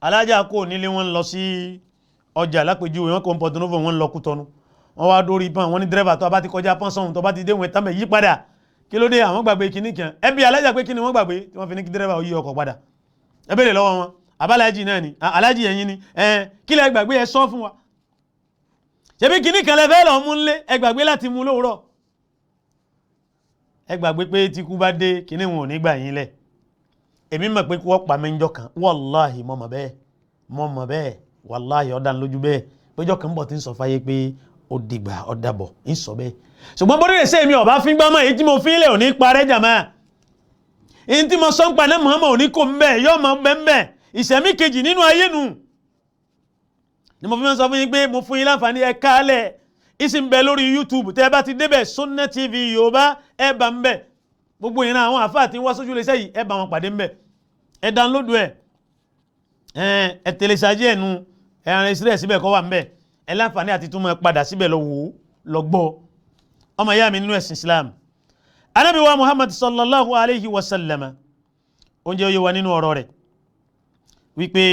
alájà kò nílé wọn lọ sí ọjà lápèjúwe wọn kò ń Porto Novo wọn lọ Kútọ̀nù wọn wá dórí pọ́n wọn ní dírẹ́fà tó bá ti kọjá pọ́n sọ̀hún tó bá ti dé wọn tán bẹ̀ yí padà kí ló dé àwọn gbàgbé kíní kan ẹbí alájà pé kíní wọ́n gbàgbé tí wọ́n fi ní kí dírẹ́fà ó yí ọkọ̀ padà ẹ bèrè lọ́wọ́ wọn abálájì náà ni alájì ẹ̀yìn ni kí lẹ gbàgbé ẹ sọ fún wa ṣebí kíní kan lẹ fẹ́ lọ mú nlé ẹ gbàgbé láti mú lówùrọ̀ ẹ gbàgbé pé tí kú bá dé kíní wọn ò ní gbà yín lẹ̀ èmi mọ̀ pé kí wọ́n pa mí njọ́ kan wàláhì mọ̀ bẹ́ẹ̀ wàláhì ọ̀dà lójú bẹ́ẹ̀ péjọ́ kan bọ̀ tí ń sọ fáyé pé ó dìgbà ọ̀dàbọ̀ ń sọ bẹ́ẹ̀ ṣùgbọ́n bó dé sẹ́mi ọ̀bá fi gbámọ̀ èyí tí mo fi ń lẹ̀ ò ní parẹ́ jàmá èyí tí mo sọ ń pa náà Muhammad ò ní kò ń bẹ̀ yọ́ mọ̀ ń bẹ̀ ìṣẹ̀mí kejì nínú ayé nu ni mo fi máa ń sọ fún yín pé mo fún yín láǹfààní ẹ kálẹ̀ ìsìn bẹ lórí YouTube tẹ́ ẹ bá ti débẹ̀ Sunna TV Yorùbá ẹ bá ń bẹ̀ gbogbo yẹn náà àwọn àfáà tí ń wá sójú lè sẹ́yìn ẹ bá wọn pàdé ń bẹ̀ ẹ download ẹ tẹlẹsàjì ẹ̀ nu ẹ rìn sílẹ̀ síbẹ̀ kọ́ wà ń bẹ̀ ẹ láǹfààní àti túmọ̀ padà síbẹ̀ lọ wò ó lọ gbọ́ ọmọ ìyá mi nínú ẹ̀sìn Islam Ànábì wa Muhammad sallallahu alayhi wa sallam oúnjẹ oyè wa nínú ọ̀rọ̀ rẹ̀ wípé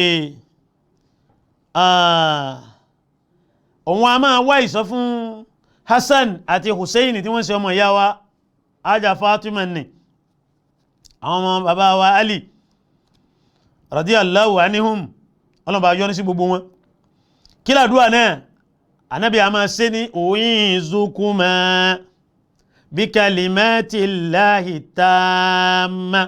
òun a máa wá ìsọ fún Hassan àti Hussein tí wọ́n ṣe ọmọ ìyá wa ajá Fatima ní àwọn ọmọ bàbá wa Ali radiyallahu anhum ọlọ́ba yọ́nú sí gbogbo wọn kí làdúwà náà Ànábì a máa ṣe ní u'izukuma bi kalimatillahi tamma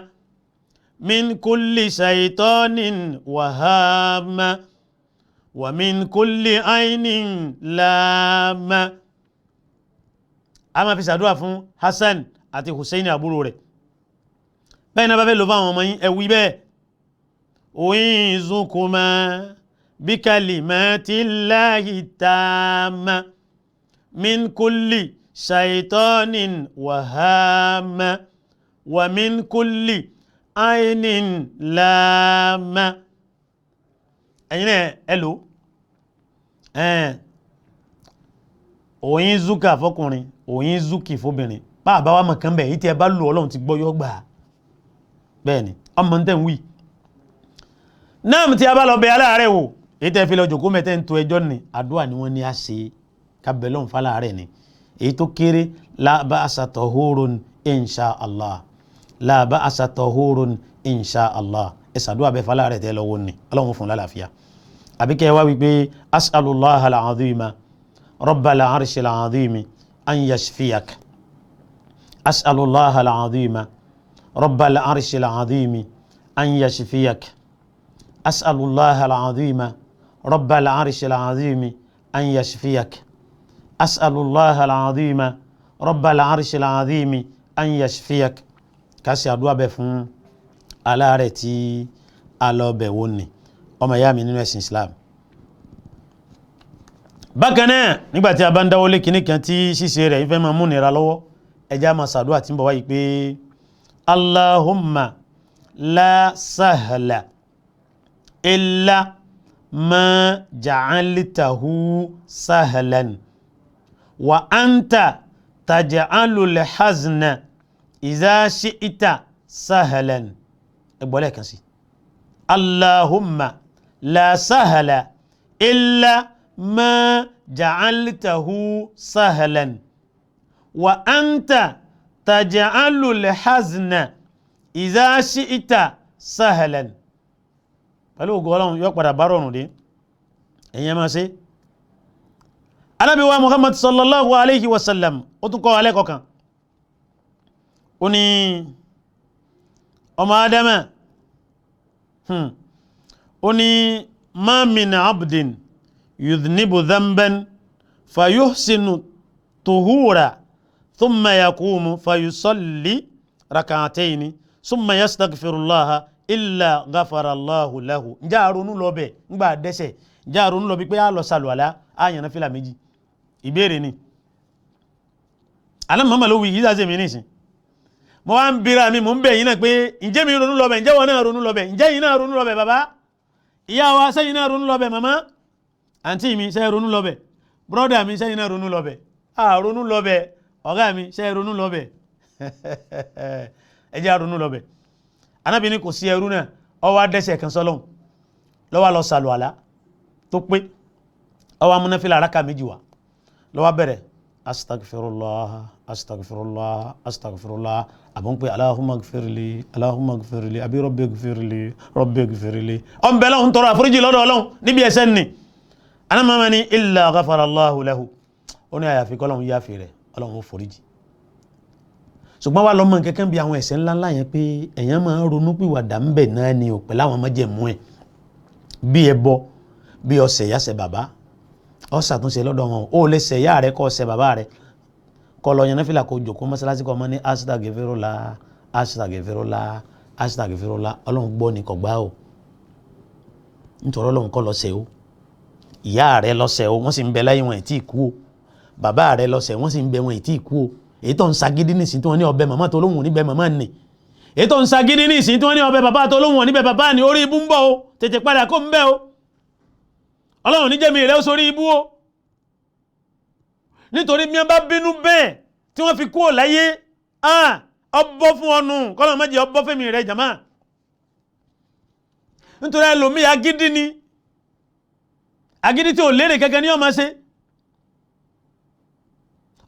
min kulli shaytanin wa hamma wa min kulli ainin lamma a máa fi ṣàdúwà fún Hassan àti Hussein àbúrò rẹ̀ bẹ́ẹ̀ náà bá fẹ́ lọ fún àwọn ọmọ yín ẹ wí bẹ́ẹ̀ u'izukuma bi kalimatillahi tamma min kulli shaytanin wa hamma wa min kulli ainin lamma ẹ̀yin náà ẹlò u'izuka fọkùnrin u'izuki fóbìnrin bá àbáwá mọ̀kán bẹ̀ yìí tí ẹ bá lò Ọlọ́run ti gbọ́ yọ́ gbà bẹ́ẹ̀ ni ọmọ tẹ́ ń wí náà tí a bá lọ bẹ aláàrẹ̀ wò èyí tẹ́ fi lọ jòkó mẹ́tẹ́ ń to ẹjọ́ ni àdúrà ni wọ́n ní a ṣe kábẹ̀lọ́n fàlàrẹ̀ ni èyí tó kéré la ba'asa tahurun insha Allah la ba'asa tahurun insha Allah ẹ̀sàdúrà bẹ fàlàrẹ̀ tẹ́ lọ́wọ́ ni Ọlọ́run fún lálàáfíà àbíkẹ́ wá wípé as'alullaha al-azima rabbal arshil azimi an yashfiyak as'alullaha al-azima rabbal arshil azimi an yashfiyak as'alullaha al-azima rabbal arshil azimi an yashfiyak as'alullaha al-azima rabbal arshil azimi an yashfiyak kasi àdúà bẹ́ fún aláàrẹ̀ tí a lọ bẹ̀ wò ní ọmọ ìyá mi nínú ẹ̀sìn Islam bákan náà nígbàtí a bá ń dáwọ́lé kíní kan tí ṣíṣe rẹ̀ ìfẹ́ máa múnira lọ́wọ́ ẹjá máa ṣàdúà tí ń bọ̀ wáyé pé Allahumma la sahla illa ma ja'altahu sahlan wa anta taj'alul hazna idha shi'ta sahlan ẹgbọ́lẹ̀ kan sí Allahumma la sahla illa ma ja'altahu sahlan wa anta taj'alul hazna idha shi'ta sahlan pẹ̀lú ògo Ọlọ́run yóò padà bá rọrùn dé ẹ̀yẹn máa ṣe Ànábì wa Muhammad sallallahu alayhi wa sallam ó tún kọ́ alẹ́ kọ̀kan ó ní ọmọ adama ó ní ma min abdin yudhnibu dhanban fayuhsinu tuhura thumma yaqumu fayusalli rak'atayn thumma yastaghfirullaha illa ghafara Allahu lahu ǹjẹ́ àrònú lọ bẹ̀ ńgbà dẹ́sẹ̀ ǹjẹ́ àrònú lọ bí pé á lọ sàlùwàlá á yànnà fìlà méjì ìbéèrè ni alámọ̀mọ̀ ló wí yìí dáṣẹ́ mi nìsín mo wá ń bira mi mo ń bẹ̀ yín náà pé ǹjẹ́ mi ronú lọ bẹ̀ ǹjẹ́ wọn náà ronú lọ bẹ̀ ǹjẹ́ yín náà ronú lọ bẹ̀ bàbá ìyá wa sẹ́yìn náà ronú lọ bẹ̀ màmá àǹtí mi sẹ́yìn ronú lọ bẹ̀ brọ́dà mi sẹ́yìn náà ronú lọ bẹ̀ ronú lọ bẹ̀ ọ̀gá mi sẹ́yìn ronú lọ bẹ̀ ẹ jẹ́ ronú lọ bẹ̀ Ànábì ní kò sí ẹrú náà ó wá dẹ́ṣẹ̀ kan sọ́lọ́hun ló wá lọ sàlùwàlá tó pé ọwọ́ amúnáfílà araka méjì wá lọ́wọ́ bẹ̀rẹ̀ astagfirullah astagfirullah astagfirullah àbọ̀n pé allahumma gfirli àbí rabbi gfirli ọ̀n bẹ̀rẹ̀ ọ̀hún tọrọ àforíjì lọ́dọ̀ ọlọ́run níbi ẹ̀ṣẹ̀ ni anamama ni illa ghafarallahu lahu ó ní àyàfi kọ́lọ́run yáfi rẹ̀ ọlọ́run ó foríjì ṣùgbọ́n wà lọ́mọ kẹ́kẹ́ bí àwọn ẹ̀ṣẹ̀ ńláńlá yẹn pé èèyàn máa ń ronú pìwàdà ń bẹ̀ náà ni ò pẹ̀lú àwọn májẹ̀mú ẹ̀ bí ẹbọ bí ọ̀sẹ̀ yá ṣẹ̀ bàbá ó ṣàtúnṣe lọ́dọ̀ wọn ó lè ṣẹ̀ yá rẹ̀ kó ṣẹ̀ bàbá rẹ̀ kó lọ yan náfìlà kó jókòó mọ́sálásí kó mọ́ ní astaghfirullah ọlọ́run gbọ́ ni kò gbà o nítorí ọlọ́run kọ́ lọ ṣẹ̀ o ìyá rẹ̀ lọ ṣẹ̀ o wọ́n sì ń bẹ láyé wọn ì tí ì kú o bàbá rẹ̀ lọ ṣẹ̀ wọ́n sì ń bẹ wọn ì tí ì kú o èyí tó ń sagídí ní ìsìn tí wọ́n ní ọbẹ̀ màmá tó lóhùn oníbẹ̀ màmá nì èyí tó ń sagídí ní ìsìn tí wọ́n ní ọbẹ̀ bàbá tó lóhùn oníbẹ̀ bàbá ní orí ibú ń bọ̀ o tètè padà kó ń bẹ́ o ọlọ́run ní jẹ́mi rẹ̀ ó sórí ibú o nítorí mi bá bínú bẹ́ẹ̀ tí wọ́n fi kú ò láyé ọbọ̀ fún ọnù kọ́lọ̀ méjì ọbọ̀ fẹ́mi rẹ̀ jàmá nítorí ẹlòmíì agídí tí ò lérè kẹ́kẹ́ ní ọmọ ṣe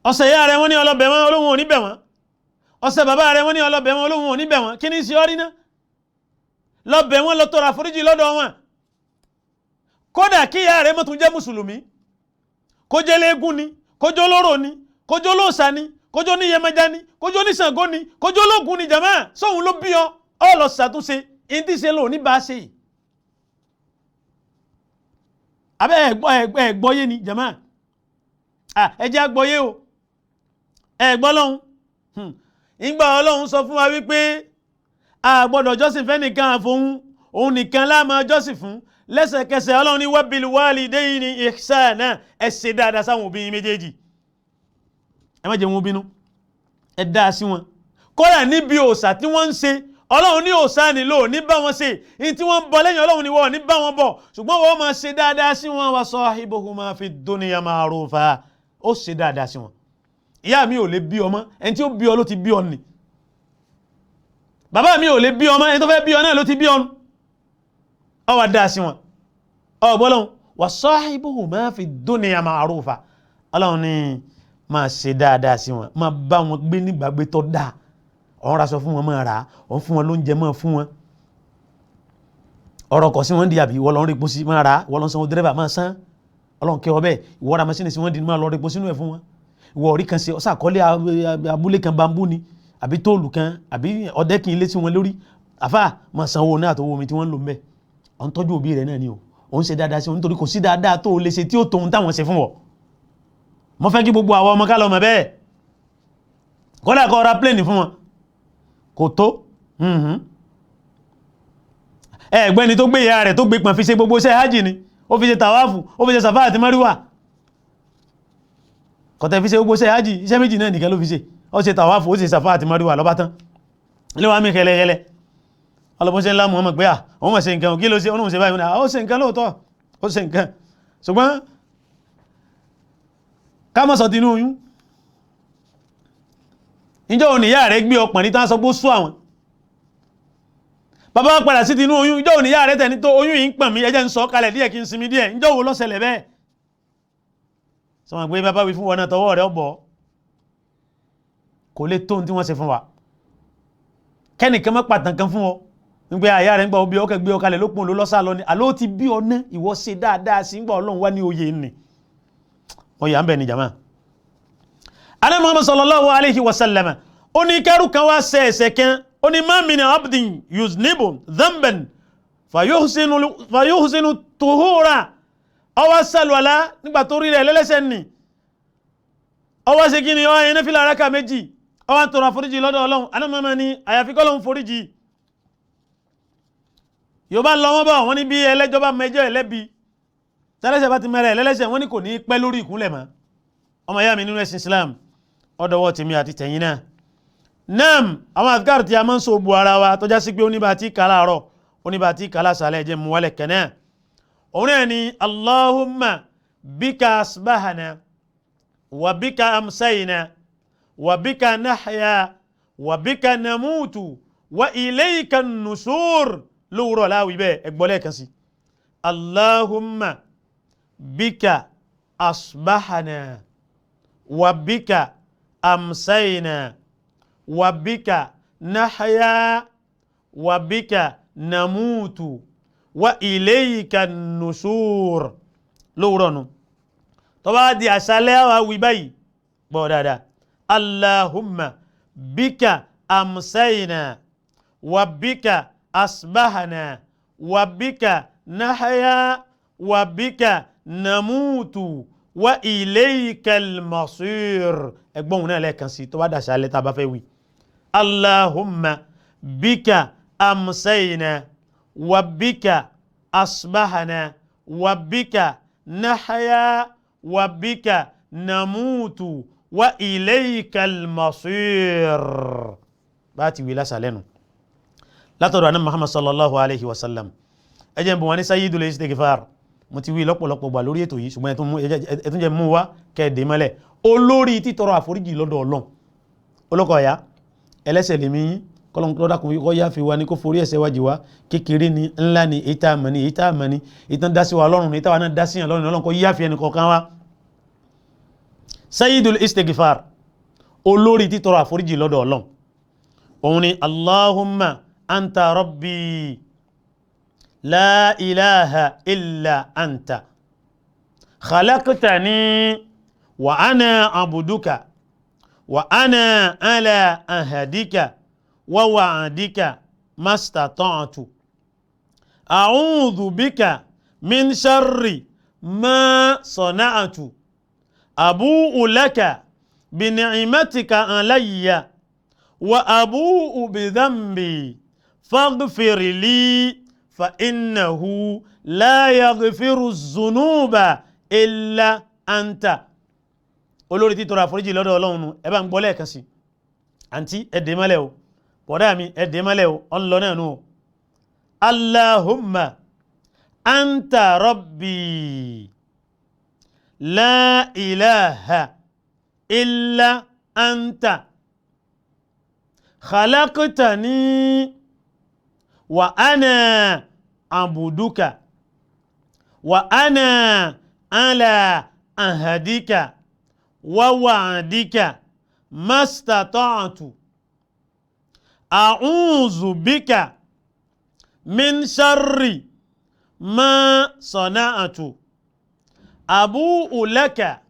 ọ̀sẹ̀ ìyá rẹ̀ wọ́n ní ọlọ́bẹ̀ wọn olóhun ò ní bẹ̀ wọ́n ọ̀sẹ̀ bàbá rẹ̀ wọ́n ní ọlọ́bẹ̀ wọn olóhun ò ní bẹ̀ wọ́n kí ní sí ọrí náà lọ́bẹ̀ wọn lọ tọrọ àforíjì lọ́dọ̀ wọn kódà kí ìyá rẹ̀ mọ́tún jẹ́ mùsùlùmí kó jẹ́ léegun ni kó jẹ́ olóró ni kó jẹ́ olóòṣà ni kó jẹ́ oníyẹmẹja ni kó jẹ́ oníṣàngó ni kó jẹ́ ológun ni jàmá sóhun ló bí ọ lọ ṣàtúnṣe in tí ṣe lò ní bá ṣe abẹ́ ẹ̀gbọ́yé ni jàmá ẹjẹ́ àgbọ́yé o ẹ̀gbọ́n lọ́hun ìgbà ọlọ́run sọ fún wa wípé a gbọ́dọ̀ jọ́sìn fẹ́ nìkan àfohun òun nìkan la máa jọ́sìn fún lẹ́sẹ̀kẹsẹ̀ ọlọ́run ní wabil walidayni ihsana ẹ ṣe dáadáa sáwọn òbí yín méjèèjì ẹ má jẹ́ wọn bínú ẹ dáa sí wọn kódà níbi òòṣà tí wọ́n ń ṣe ọlọ́run ní òòṣà nílò ní bá wọn ṣe ní tí wọ́n ń bọ lẹ́yìn ọlọ́run ní wọ́n ní bá wọn bọ̀ ṣùgbọ́n wọ́n máa ṣe dáadáa sí wọn wa sahibuhuma fid dunya ma'rufa ó ṣe dáadáa sí wọn ìyá mi ò lè bí ọmọ ẹni tí ó bí ọ ló ti bí ọ nì bàbá mi ò lè bí ọmọ ẹni tó fẹ́ bí ọ náà ló ti bí ọ nù ọ wà dáa sí wọn ọgbọ́lọ́hun wa sahibuhuma fi dunya ma'rufa ọlọ́run ní máa ṣe dáadáa sí wọn máa bá wọn gbé nígbàgbé tó dáa ọ̀n ra sọ fún wọn máa rà ọ̀n fún wọn lóúnjẹ máa fún wọn ọ̀rọ̀ kọ̀ sí wọn di àbí ìwọ lọ́n rí epo sí máa rà ìwọ lọ́n sanwó dẹ́rẹ́bà máa san ọlọ́run kẹ́ ọ bẹ́ẹ̀ ìwọ ra masínì sí wọn di máa lọ rí epo sínú ẹ̀ fún wọn ìwọ orí kan ṣe ọ̀sàkọ́lé abúlé kan bambú ni àbí tóòlù kan àbí ọ̀dẹ́kin ilé sí wọn lórí àfà máa sanwó náà àtọwọ́ omi tí wọ́n ń lò ń bẹ̀ ọ̀n tọ́jú òbí rẹ̀ náà ni o òun ṣe dáadáa sí wọn nítorí kò sí dáadáa tó o lè ṣe tí ó tóun táwọn ṣe fún wọ mo fẹ́ kí gbogbo àwọn ọmọ ká lọ mọ̀ bẹ́ẹ̀ kọ́dà kọ́ ra pléènì fún wọn kò tó ẹgbẹ́ni tó gbé ìyá rẹ̀ tó gbé pọ̀n fi ṣe gbogbo iṣẹ́ hajj ni ó fi ṣe tàwáfù ó fi ṣe sàfá àti márùwà kọ̀tẹ̀ fi ṣe gbogbo iṣẹ́ hajj iṣẹ́ méjì náà nìkan ló fi ṣe ó ṣe tàwáfù ó ṣe sàfá àti márùwà lọ́bá tán ilé wa mi kẹlẹ̀kẹlẹ̀ ọlọ́bọ́sẹ̀ ńlá Muhammad pé òun ṣe nǹkan kí ló ṣe òun ṣe báyìí ó ṣe nǹkan lóòótọ́ ó ṣe nǹkan ṣùgbọ́n ká má sọ tinú oyún ìjọ́ òní ìyá rẹ̀ gbé ọpọ̀n ní tán sọ pé ó sú àwọn bàbá padà sí tinú oyún ìjọ́ òní ìyá rẹ̀ tẹni tó oyún yìí ń pọ̀n mí ẹjẹ́ ń sọ kalẹ̀ díẹ̀ kí n sinmi díẹ̀ ìjọ́ wo ló ṣẹlẹ̀ bẹ́ẹ̀ sọmọ pé bàbá wí fún wọn náà tọwọ́ rẹ̀ ọbọ̀ kò lè tó tí wọ́n ṣe fún wa kẹ́nìkan mọ́ pàtàkì kan fún ọ nígbé àyà rẹ̀ ń gbà ó bí ọkẹ́ gbé ọkalẹ̀ lópin ló lọ́sà lọ ni àló ti bí ọ ná ìwọ ṣe dáadáa sí ń gbà ọlọ́run wá ní oyè nì ọyà ń bẹ̀ ní jama Ànábì Muhammad sallallahu alayhi wa sallam ó ní kẹ́rù kan wá ṣe ẹ̀ṣẹ̀ kan ó ní ma min abdin yuznibu dhanban fayuhsinu tuhura ọwọ́ sàlùwàlá nígbà tó rí rẹ̀ lẹ́lẹ́sẹ̀ nì ọwọ́ ṣe kí ni ọwọ́ ẹni fìlà rákà méjì ọwọ́ tọrọ àforíjì lọ́dọ̀ ọlọ́run Ànábì Muhammad ní àyàfi kọ́lọ́run foríjì yóò bá lọ wọ́n bọ̀ wọ́n ní bí ẹlẹ́jọ́ bá mẹjọ́ ẹlẹ́bi tẹ́lẹ́sẹ̀ bá ti mẹ́rẹ̀ ẹlẹ́lẹ́sẹ̀ wọ́n ní kò ní pẹ́ lórí ìkúnlẹ̀ mọ́ ọmọ ìyá mi nínú ẹ̀sìn Islam ọdọwọ́ tèmi àti tẹ̀yìn náà nam àwọn àfikàrù tí a máa ń so bu ara wa tó já sí pé oníbà tí kàlá àárọ̀ oníbà tí kàlá sàlẹ̀ jẹ́ mú wálẹ̀ kẹ́nẹ́ òun náà ni Allahumma bika asbahana wa bika amsayna wa bika nahya wa bika namutu wa ilayka nusur lóòrọ̀ láwí bẹ́ẹ̀ ẹgbọ́lẹ̀ kan sí Allahumma bika asbahana wa bika amsayna wa bika nahya wa bika namutu wa ilayka nushur lówùrọ̀ nù tó bá di àṣálẹ́ wa wí báyìí gbọ́ dáadáa allahumma bika amsayna wa bika asbahana wa bika nahya wa bika namutu wa ilayka al-masir ẹgbọ́n náà lẹ́ẹ̀kan sí tó bá di àṣálẹ́ tá a bá fẹ́ wí allahumma bika amsayna wa bika asbahana wa bika nahya wa bika namutu wa ilayka al-masir bá ti wí lásàlẹ́nu látọ̀dọ̀ ànábì Muhammad sallallahu alayhi wa sallam ẹjẹ́ bọ̀ wọ́n ní sayyidul istighfar mo ti wí lọ́pọ̀lọpọ̀ gbà lórí ètò yìí ṣùgbọ́n ẹ̀tún jẹ́ mú wá kẹ́ẹ̀dé mọ́lẹ̀ olórí títọrọ àforíjì lọ́dọ̀ Ọlọ́run olókọ̀ ọ̀yá ẹlẹ́ṣẹ̀ lèmi yín kọ́lọ́n tó dákun kọ́ yá fi wa ní kó forí ẹ̀ṣẹ̀ wájì wá kékeré ni ńlá ni èyí tá a mọ̀ ni èyí tá a mọ̀ ni èyí tán dá sí wa lọ́rùn ni èyí táwa náà dá sí yàn lọ́rùn Ọlọ́run kọ́ yá fi ẹnì kọ̀ọ̀kan wá. sayyidul istighfar olórí títọrọ àforíjì lọ́dọ̀ Ọlọ́run òun ni allahumma anta rabbi la ilaha illa anta khalaqtani wa ana abduka wa ana ala ahadika wa wa'adika mastata'tu a'udhu bika min sharri ma sana'tu abu'u laka bi ni'matika alayya wa abu'u bi dhanbi faghfir li fa innahu la yaghfiru dhunuba illa anta olórí tí tọrọ àforíjì lọ́dọ̀ Ọlọ́run ẹ bá ń gbọ́ lẹ́ẹ̀kan sí àǹtí ẹ̀dẹ̀ mọ́lẹ̀ o bọ̀dá mi ẹ̀dẹ̀ mọ́lẹ̀ o ọ̀n lọ náà nù o allahumma anta rabbi la ilaha illa anta khalaqtani wa ana abduka wa ana ala ahadika wa wa'adika mastata'tu a'udhu bika min sharri ma sana'tu abu'u laka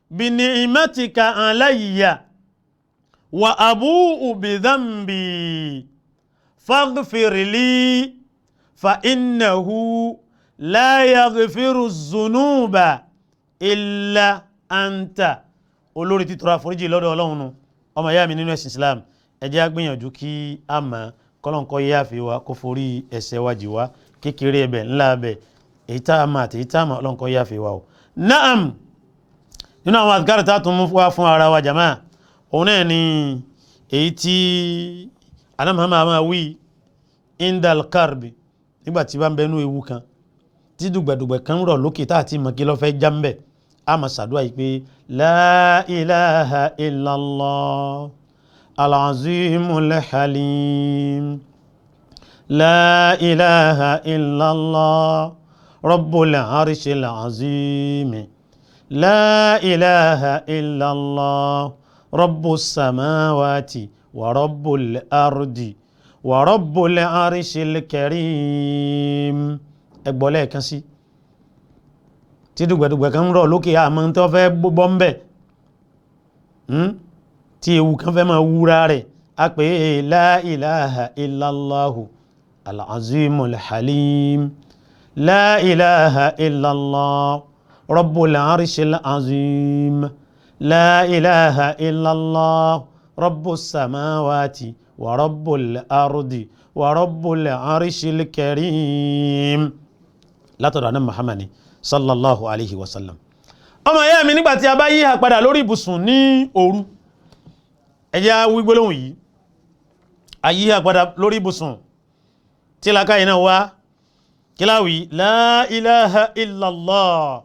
bi ni'matika alayya wa abu'u bi dhanbi faghfir li fa innahu la yaghfiru dhunuba illa anta olórí títọrọ àforíjì lọ́dọ̀ Ọlọ́run nù ọmọ ìyá mi nínú ẹ̀sìn Islam ẹ jẹ́ á gbìyànjú kí a mọ̀ kọ́lọ́nkọ́ yá fi wa kó forí ẹ̀ṣẹ̀ wa jì wá kékeré ẹbẹ̀ ńlá ẹbẹ̀ èyí tá a mọ̀ àti èyí tá a mọ̀ ọlọ́nkọ́ yá fi wa o. naam nínú àwọn àdìkárì tá a tún mú wá fún ara wa jàmáà òun náà ni èyí tí anamọ́mọ́ máa wí indal karbi nígbà tí bá ń bẹnu ewu kan tí dùgbẹ̀dùgbẹ̀ kan rọ̀ lókè tá a ti mọ̀ kí ló fẹ́ já ń bẹ̀ a máa ṣàdúrà yìí pé la ilaha illallah al-azimul halim la ilaha illallah rabbul arshil azim la ilaha illallah rabbus samawati wa rabbul ardi wa rabbul arshil karim ẹgbọ́lẹ̀ kan sí tí dùgbẹ̀dùgbẹ̀ kan rọ̀ lókè àmọ́ tó fẹ́ bọ́ ń bẹ̀ tí ewu kan fẹ́ máa wúra rẹ̀ a pè é la ilaha illallahu al-azimul halim la ilaha illallah rabbul arshil azim la ilaha illallah rabbus samawati wa rabbul ardi wa rabbul arshil karim látọ̀dọ̀ ànábì Muhammad sallallahu alayhi wa sallam. ọmọ ìyá mi nígbàtí a bá yí àpadà lórí ibùsùn ní òru ẹ jẹ́ á wí gbólóhùn yìí a yí àpadà lórí ibùsùn tí lákàáyé náà wá kíláwì la ilaha illallah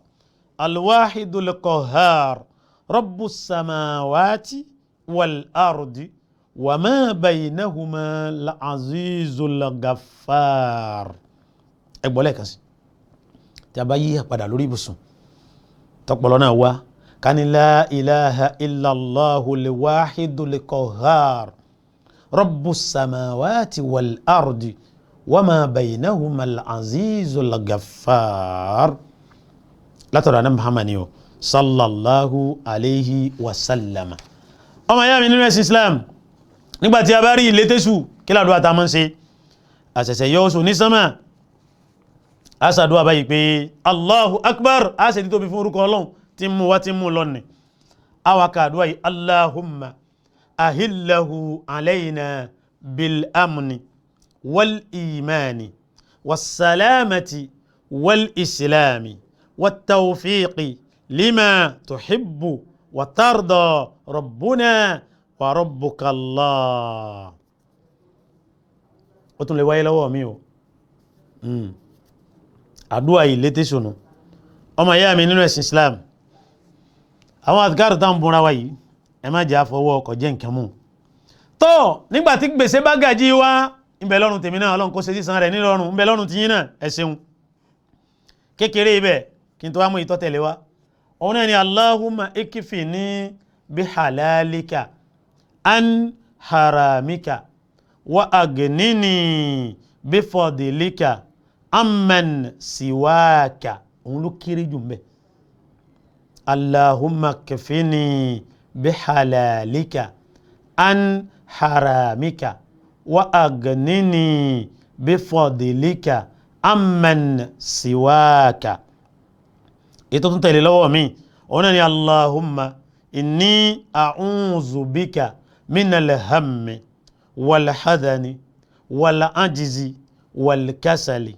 alwahidul qahhar rabbus samawati wal ardi wa ma baynahuma al-azizul ghaffar ẹgbọ́lẹ̀ kan sí tí a bá yí àpadà lórí ibùsùn tọpọlọ náà wá kani la ilaha illallahu liwahidul qahhar rabbus samawati wal ardi wama baynahuma al-azizul ghaffar látọ̀dọ̀ ànábì Muhammad ni o sallallahu alayhi wa sallama. ọmọ ìyá mi nínú ẹ̀sìn Islam nígbàtí a bá rí ilé tẹ́sù kí ládùá ta mọ́ ṣe àṣẹ̀ṣẹ̀ yọ oṣù ní sánmà a ṣàdúwà báyìí pé Allahu akbar a ṣe títóbi fún orúkọ Ọlọ́run tí mú wá tí mú lọ́nà a wà ká àdúwà yìí Allahumma ahillahu alayna bil amni wal imani was salamati wal islami wat tawfiqi lima tuhibbu wa tarda rabbuna wa rabbuka Allah. ó tún lè wáyé lọ́wọ́ mi o àdúwà yìí létí ṣùnú ọmọ ìyá mi nínú ẹ̀sìn Islam àwọn àdìkárù tá ń búra wa yìí ẹ má jẹ́ àfọwọ́ ọkọ̀ jẹ́ nǹkan mú tó nígbàtí gbèsè bá gàjí wá ìbẹ̀ lọ́rùn tèmi náà Ọlọ́run kó ṣe sísan rẹ̀ nílọ́rùn ìbẹ̀ lọ́rùn tí yín náà ẹ ṣeun kékeré ibẹ̀ kí n tó wá mú ìtọ́tẹ̀lé wa òun náà ni Allahumma ikfini bihalalika an haramika wa agnini bifadlika amman siwaka òun ló kéré jù mbẹ Allahumma kfini bihalalika an haramika wa agnini bifadlika amman siwaka. ètò tún tẹ̀lé lọ́wọ́ mi òun náà ni Allahumma inni a'udhu bika minal hammi wal hadani wal ajzi wal kasali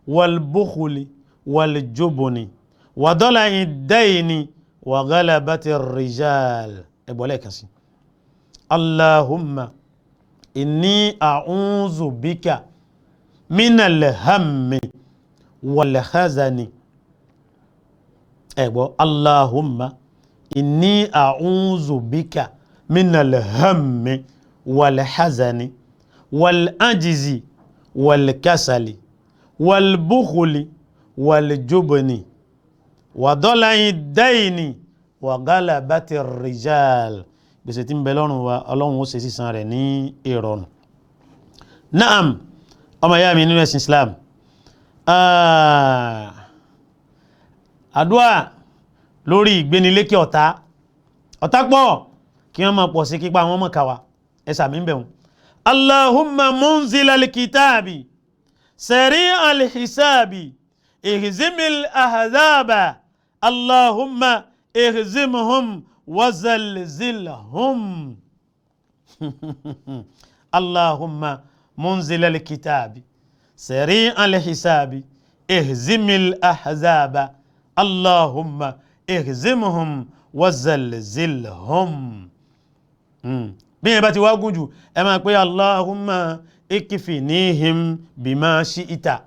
wal bukhli wal jubni wa dala'i dayni wa ghalabati rijal. ẹgbọ́lẹ̀ kan sí Allahumma inni a'udhu bika minal hammi wal hazani. ẹgbọ́ Allahumma inni a'udhu bika minal hammi wal hazani wal ajzi wal kasali wal bukhli wal jubni wa dala'i dayni wa ghalabati rijal. gbèsè tí ń bẹ lọ́rùn wa Ọlọ́run ó ṣe sísan rẹ̀ ní ìrọ̀rùn. naam ọmọ ìyá mi nínú ẹ̀sìn Islam àdúà lórí ìgbénilékè ọ̀tá pọ̀ kí wọ́n máa pọ̀ sí kípa àwọn mọ̀káwà ẹsà mi ń bẹ̀rún. Allahumma munzila al-kitabi sari' al-hisabi ihzimil ahzaba Allahumma ihzimhum wazalzilhum. Allahumma munzila al-kitabi sari' al-hisabi ihzimil ahzaba Allahumma ihzimhum wazalzilhum. bí yẹn bá ti wá gùn jù ẹ máa pé Allahumma ikfinihim bima shi'ita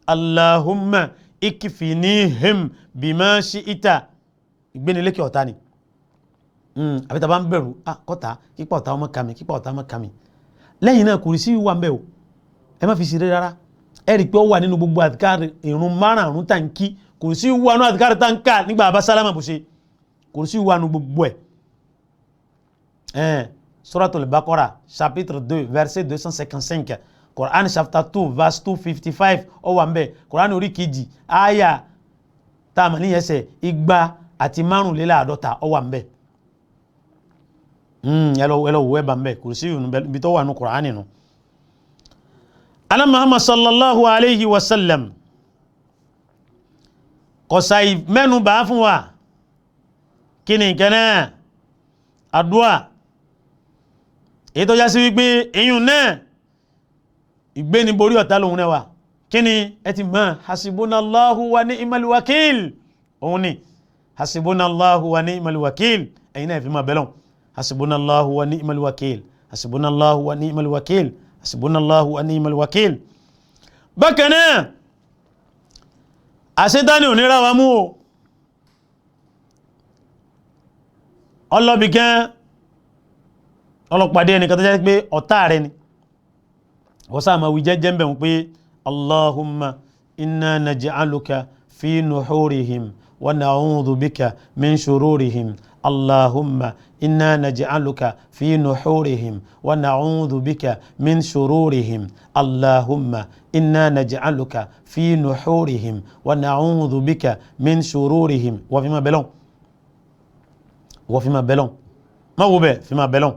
Allahumma ikfinihim bima shi'ita. ìgbénilékè ọ̀tá ni àbíta bá ń bẹ̀rù kọ́ta kípa ọ̀tá ọmọ kàmì kípa ọ̀tá ọmọ kàmì. lẹ́yìn náà kùrìsí wà ń bẹ̀ o ẹ má fi ṣeré rárá ẹ rí i pé ó wà nínú gbogbo àdìkárì ìrun márùn-ún tá ń kí kùrìsí wà nínú àdìkárì tá ń ká nígbà bá sálámà bó ṣe kùrìsí wà nínú gbogbo ẹ̀. Suratul Baqarah chapitre 2 verset 255 Quran chapter 2 verse 255 ó wà ń bẹ̀ Quran orí kejì àyà tá a mọ̀ ní ẹsẹ̀ 255 ó wà ń bẹ̀. ẹlọ wo ẹba ń bẹ̀ kùrìsí ibi tó wà ní Quran nínú. Ànábì Muhammad sallallahu alayhi wa sallam kọ̀sà mẹ́nu bá fún wa kí ni nǹkan náà àdúà èyí tó já sí wípé èyún náà ìgbéni borí ọ̀tá lòun náà wà kí ni ẹ ti mọ̀ hasibunallahu wa ni'mal wakil òun ni hasibunallahu wa ni'mal wakil ẹ̀yin náà fi máa bẹ̀lọ́n hasibunallahu wa ni'mal wakil hasibunallahu wa ni'mal wakil hasibunallahu wa ni'mal wakil. bákan náà àṣetánì ò ní ra wa mú o ọlọ́bì gan ọlọ́pàdé ẹnìkan tó jẹ́ pé ọ̀tá rẹ̀ ni wọ́n sáà máa wí jẹ́jẹ́ ń bẹ̀rún pé Allahumma inna naj'aluka في نحورهم ونعوذ بك من شرورهم اللهم إنا نجعلك في نحورهم ونعوذ بك من شرورهم اللهم إنا نجعلك في نحورهم ونعوذ بك من شرورهم وفيما بلون ما هو به فيما بلون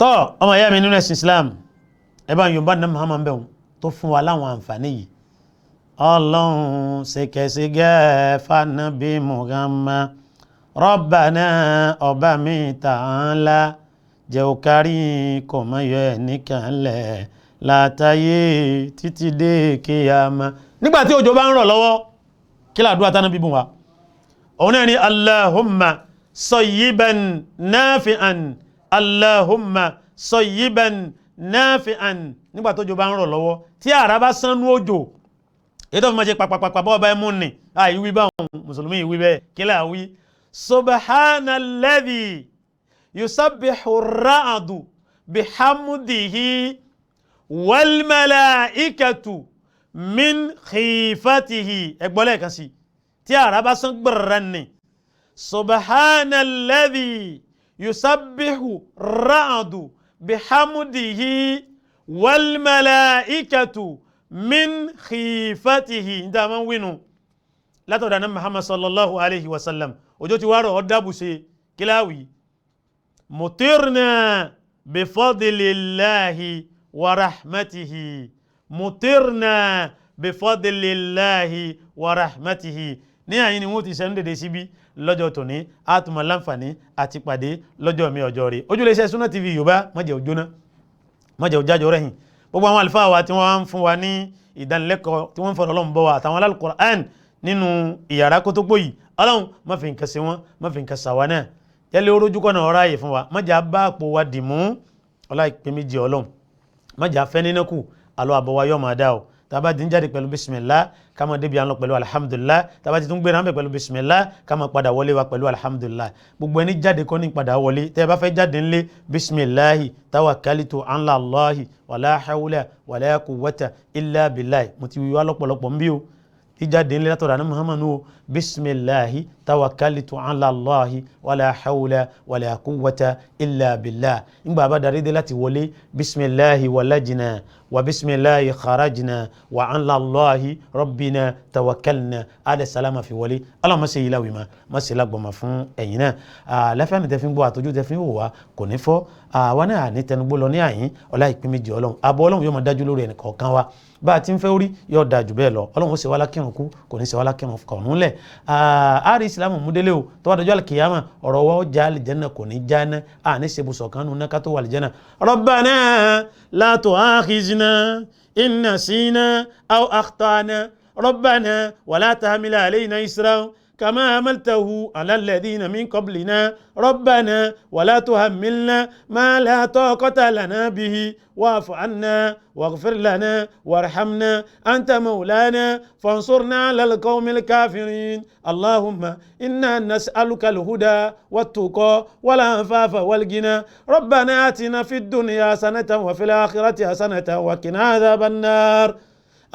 طا أما يا من الناس الإسلام إبان يبان محمد بهم تفوا لا وانفاني Ọlọ́run ṣèkẹ̀ṣègẹ̀ fanabi Muhammad Rabbana ọba mi ta'ala jẹ́ ó kárí kò má yọ ẹnìkan lẹ̀ látayé títí dé kíyàmá. Nígbà tí òjò bá ń rọ̀ lọ́wọ́ kí làdúrà tánà bíbùn wa òun náà ni Allahumma sayyiban nafi'an Allahumma sayyiban nafi'an. Nígbà tó òjò bá ń rọ̀ lọ́wọ́ tí àrá bá sánú òjò ètò fi máa ṣe pàpàpàpà bọ́ ọba ẹmú ni àìwí báwọn mùsùlùmí ìwí bẹ́ẹ̀ kí láàwí subhanalladhi yusabbihu ra'adu bihamdihi wal malaikatu min khifatihi ẹgbọ́lẹ̀ kan sí tí àrá bá sán gbẹ̀rẹ̀ ni subhanalladhi yusabbihu ra'adu bihamdihi wal malaikatu min khifatihi nda man winu látọ̀dọ̀ Ànábì Muhammad sallallahu alaihi wasallam òjò ti wárọ̀ ọ̀dábù ṣe kíláwì mutirna bifadlillahi wa rahmatihi mutirna bifadlillahi wa rahmatihi ní àyín ni wọ́n ti sẹ́nu dédé síbí lọ́jọ́ tòní àtùmọ̀ láǹfààní àti pàdé lọ́jọ́ mi ọjọ́ rí ojúlé Sunna TV Yorùbá májẹ̀ òjóná májẹ̀ òjájọ́ rẹ̀yìn gbogbo àwọn àlùfáà wa tí wọ́n ń fún wa ní ìdánilẹ́kọ̀ọ́ tí wọ́n ń fọ̀rọ̀ Ọlọ́run bọ́ wa àtàwọn Al-Qur'an nínú ìyàrá kó tó gbóyìí Ọlọ́run má fi nǹkan sí wọn má fi nǹkan sàwa náà tẹ́lẹ̀ orójú kọ́nà ọ̀rá yìí fún wa má jà bá àpò wa dì mú ọlá ìpè méjì Ọlọ́run má jà fẹ́ nínú kù àlọ́ àbọ̀ wa yọ̀ máa dá o tàbá ti ń jáde pẹ̀lú bismillah ká máa débi à ń lọ pẹ̀lú alhamdulillah tàbá ti tún gbéra ń bẹ̀ pẹ̀lú bismillah ká máa padà wọlé wa pẹ̀lú alhamdulillah gbogbo ẹni jáde kọ́ ní padà wọlé tẹ́ bá fẹ́ jáde ńlé bismillahi tawakalitu ala Allahi wala hawla wala quwwata illa billahi mo ti wíwá lọ́pọ̀lọpọ̀ ń bí o ìjáde ńlẹ̀ látọ̀dọ̀ Ànábì Muhammad o bismillahi tawakalitu ala Allahi wala hawla wala quwwata illa billah ńgbà bá darí dé láti wọlé bismillahi walajna wa bismillahi kharajna wa ala Allahi rabbina tawakkalna ada salama fi wọlé Allahumma ṣe ìlà wìmá má ṣe lágbọ̀mà fún ẹ̀yin náà láfíà ní tẹ́fín gbọ́ àtọ́jú tẹ́fín wò wá kò ní fọ́ àwọn náà ní tẹnugbó lọ ní àyín ọlá ìpín méjì Ọlọ́run àbọ̀ Ọlọ́run yóò máa dájú lórí ẹnì kọ̀ọ̀kan wa bá a ti ń fẹ́ orí yóò dáa jù bẹ́ẹ̀ lọ Ọlọ́run ó ṣe wá lákìrùn kú kò ní ṣe wá lákìrùn kọ̀ọ̀nù lẹ̀ àárí ìsìlámù múdélé o tó wà dọjọ́ àlùkìyámà ọ̀rọ̀ wa ó já àlìjẹ́nà kò ní já ná àní ṣebùsọ̀ kan nù ná ká tó wà àlìjẹ́nà Rabbana la tu'akhizna in nasina aw akhtana Rabbana wala tahmil alayna isran كما عملته على الذين من قبلنا ربنا ولا تحملنا ما لا طاقة لنا به واعف عنا واغفر لنا وارحمنا أنت مولانا فانصرنا على القوم الكافرين اللهم إنا نسألك الهدى والتقى والعفاف والغنى ربنا آتنا في الدنيا حسنة وفي الآخرة حسنة وقنا عذاب النار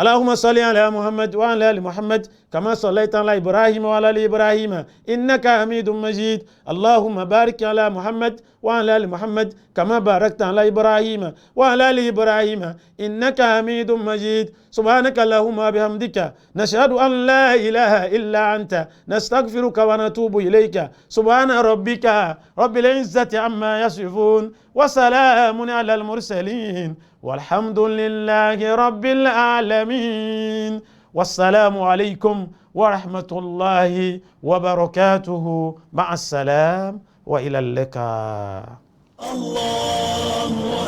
اللهم صل على محمد وعلى ال محمد كما صليت على ابراهيم وعلى ال ابراهيم انك حميد مجيد اللهم بارك على محمد وعلى ال محمد كما باركت على ابراهيم وعلى ال ابراهيم انك حميد مجيد سبحانك اللهم وبحمدك نشهد ان لا اله الا انت نستغفرك ونتوب اليك سبحان ربك رب العزه عما يصفون وسلام على المرسلين والحمد لله رب العالمين والسلام عليكم ورحمة الله وبركاته مع السلام وإلى اللقاء. الله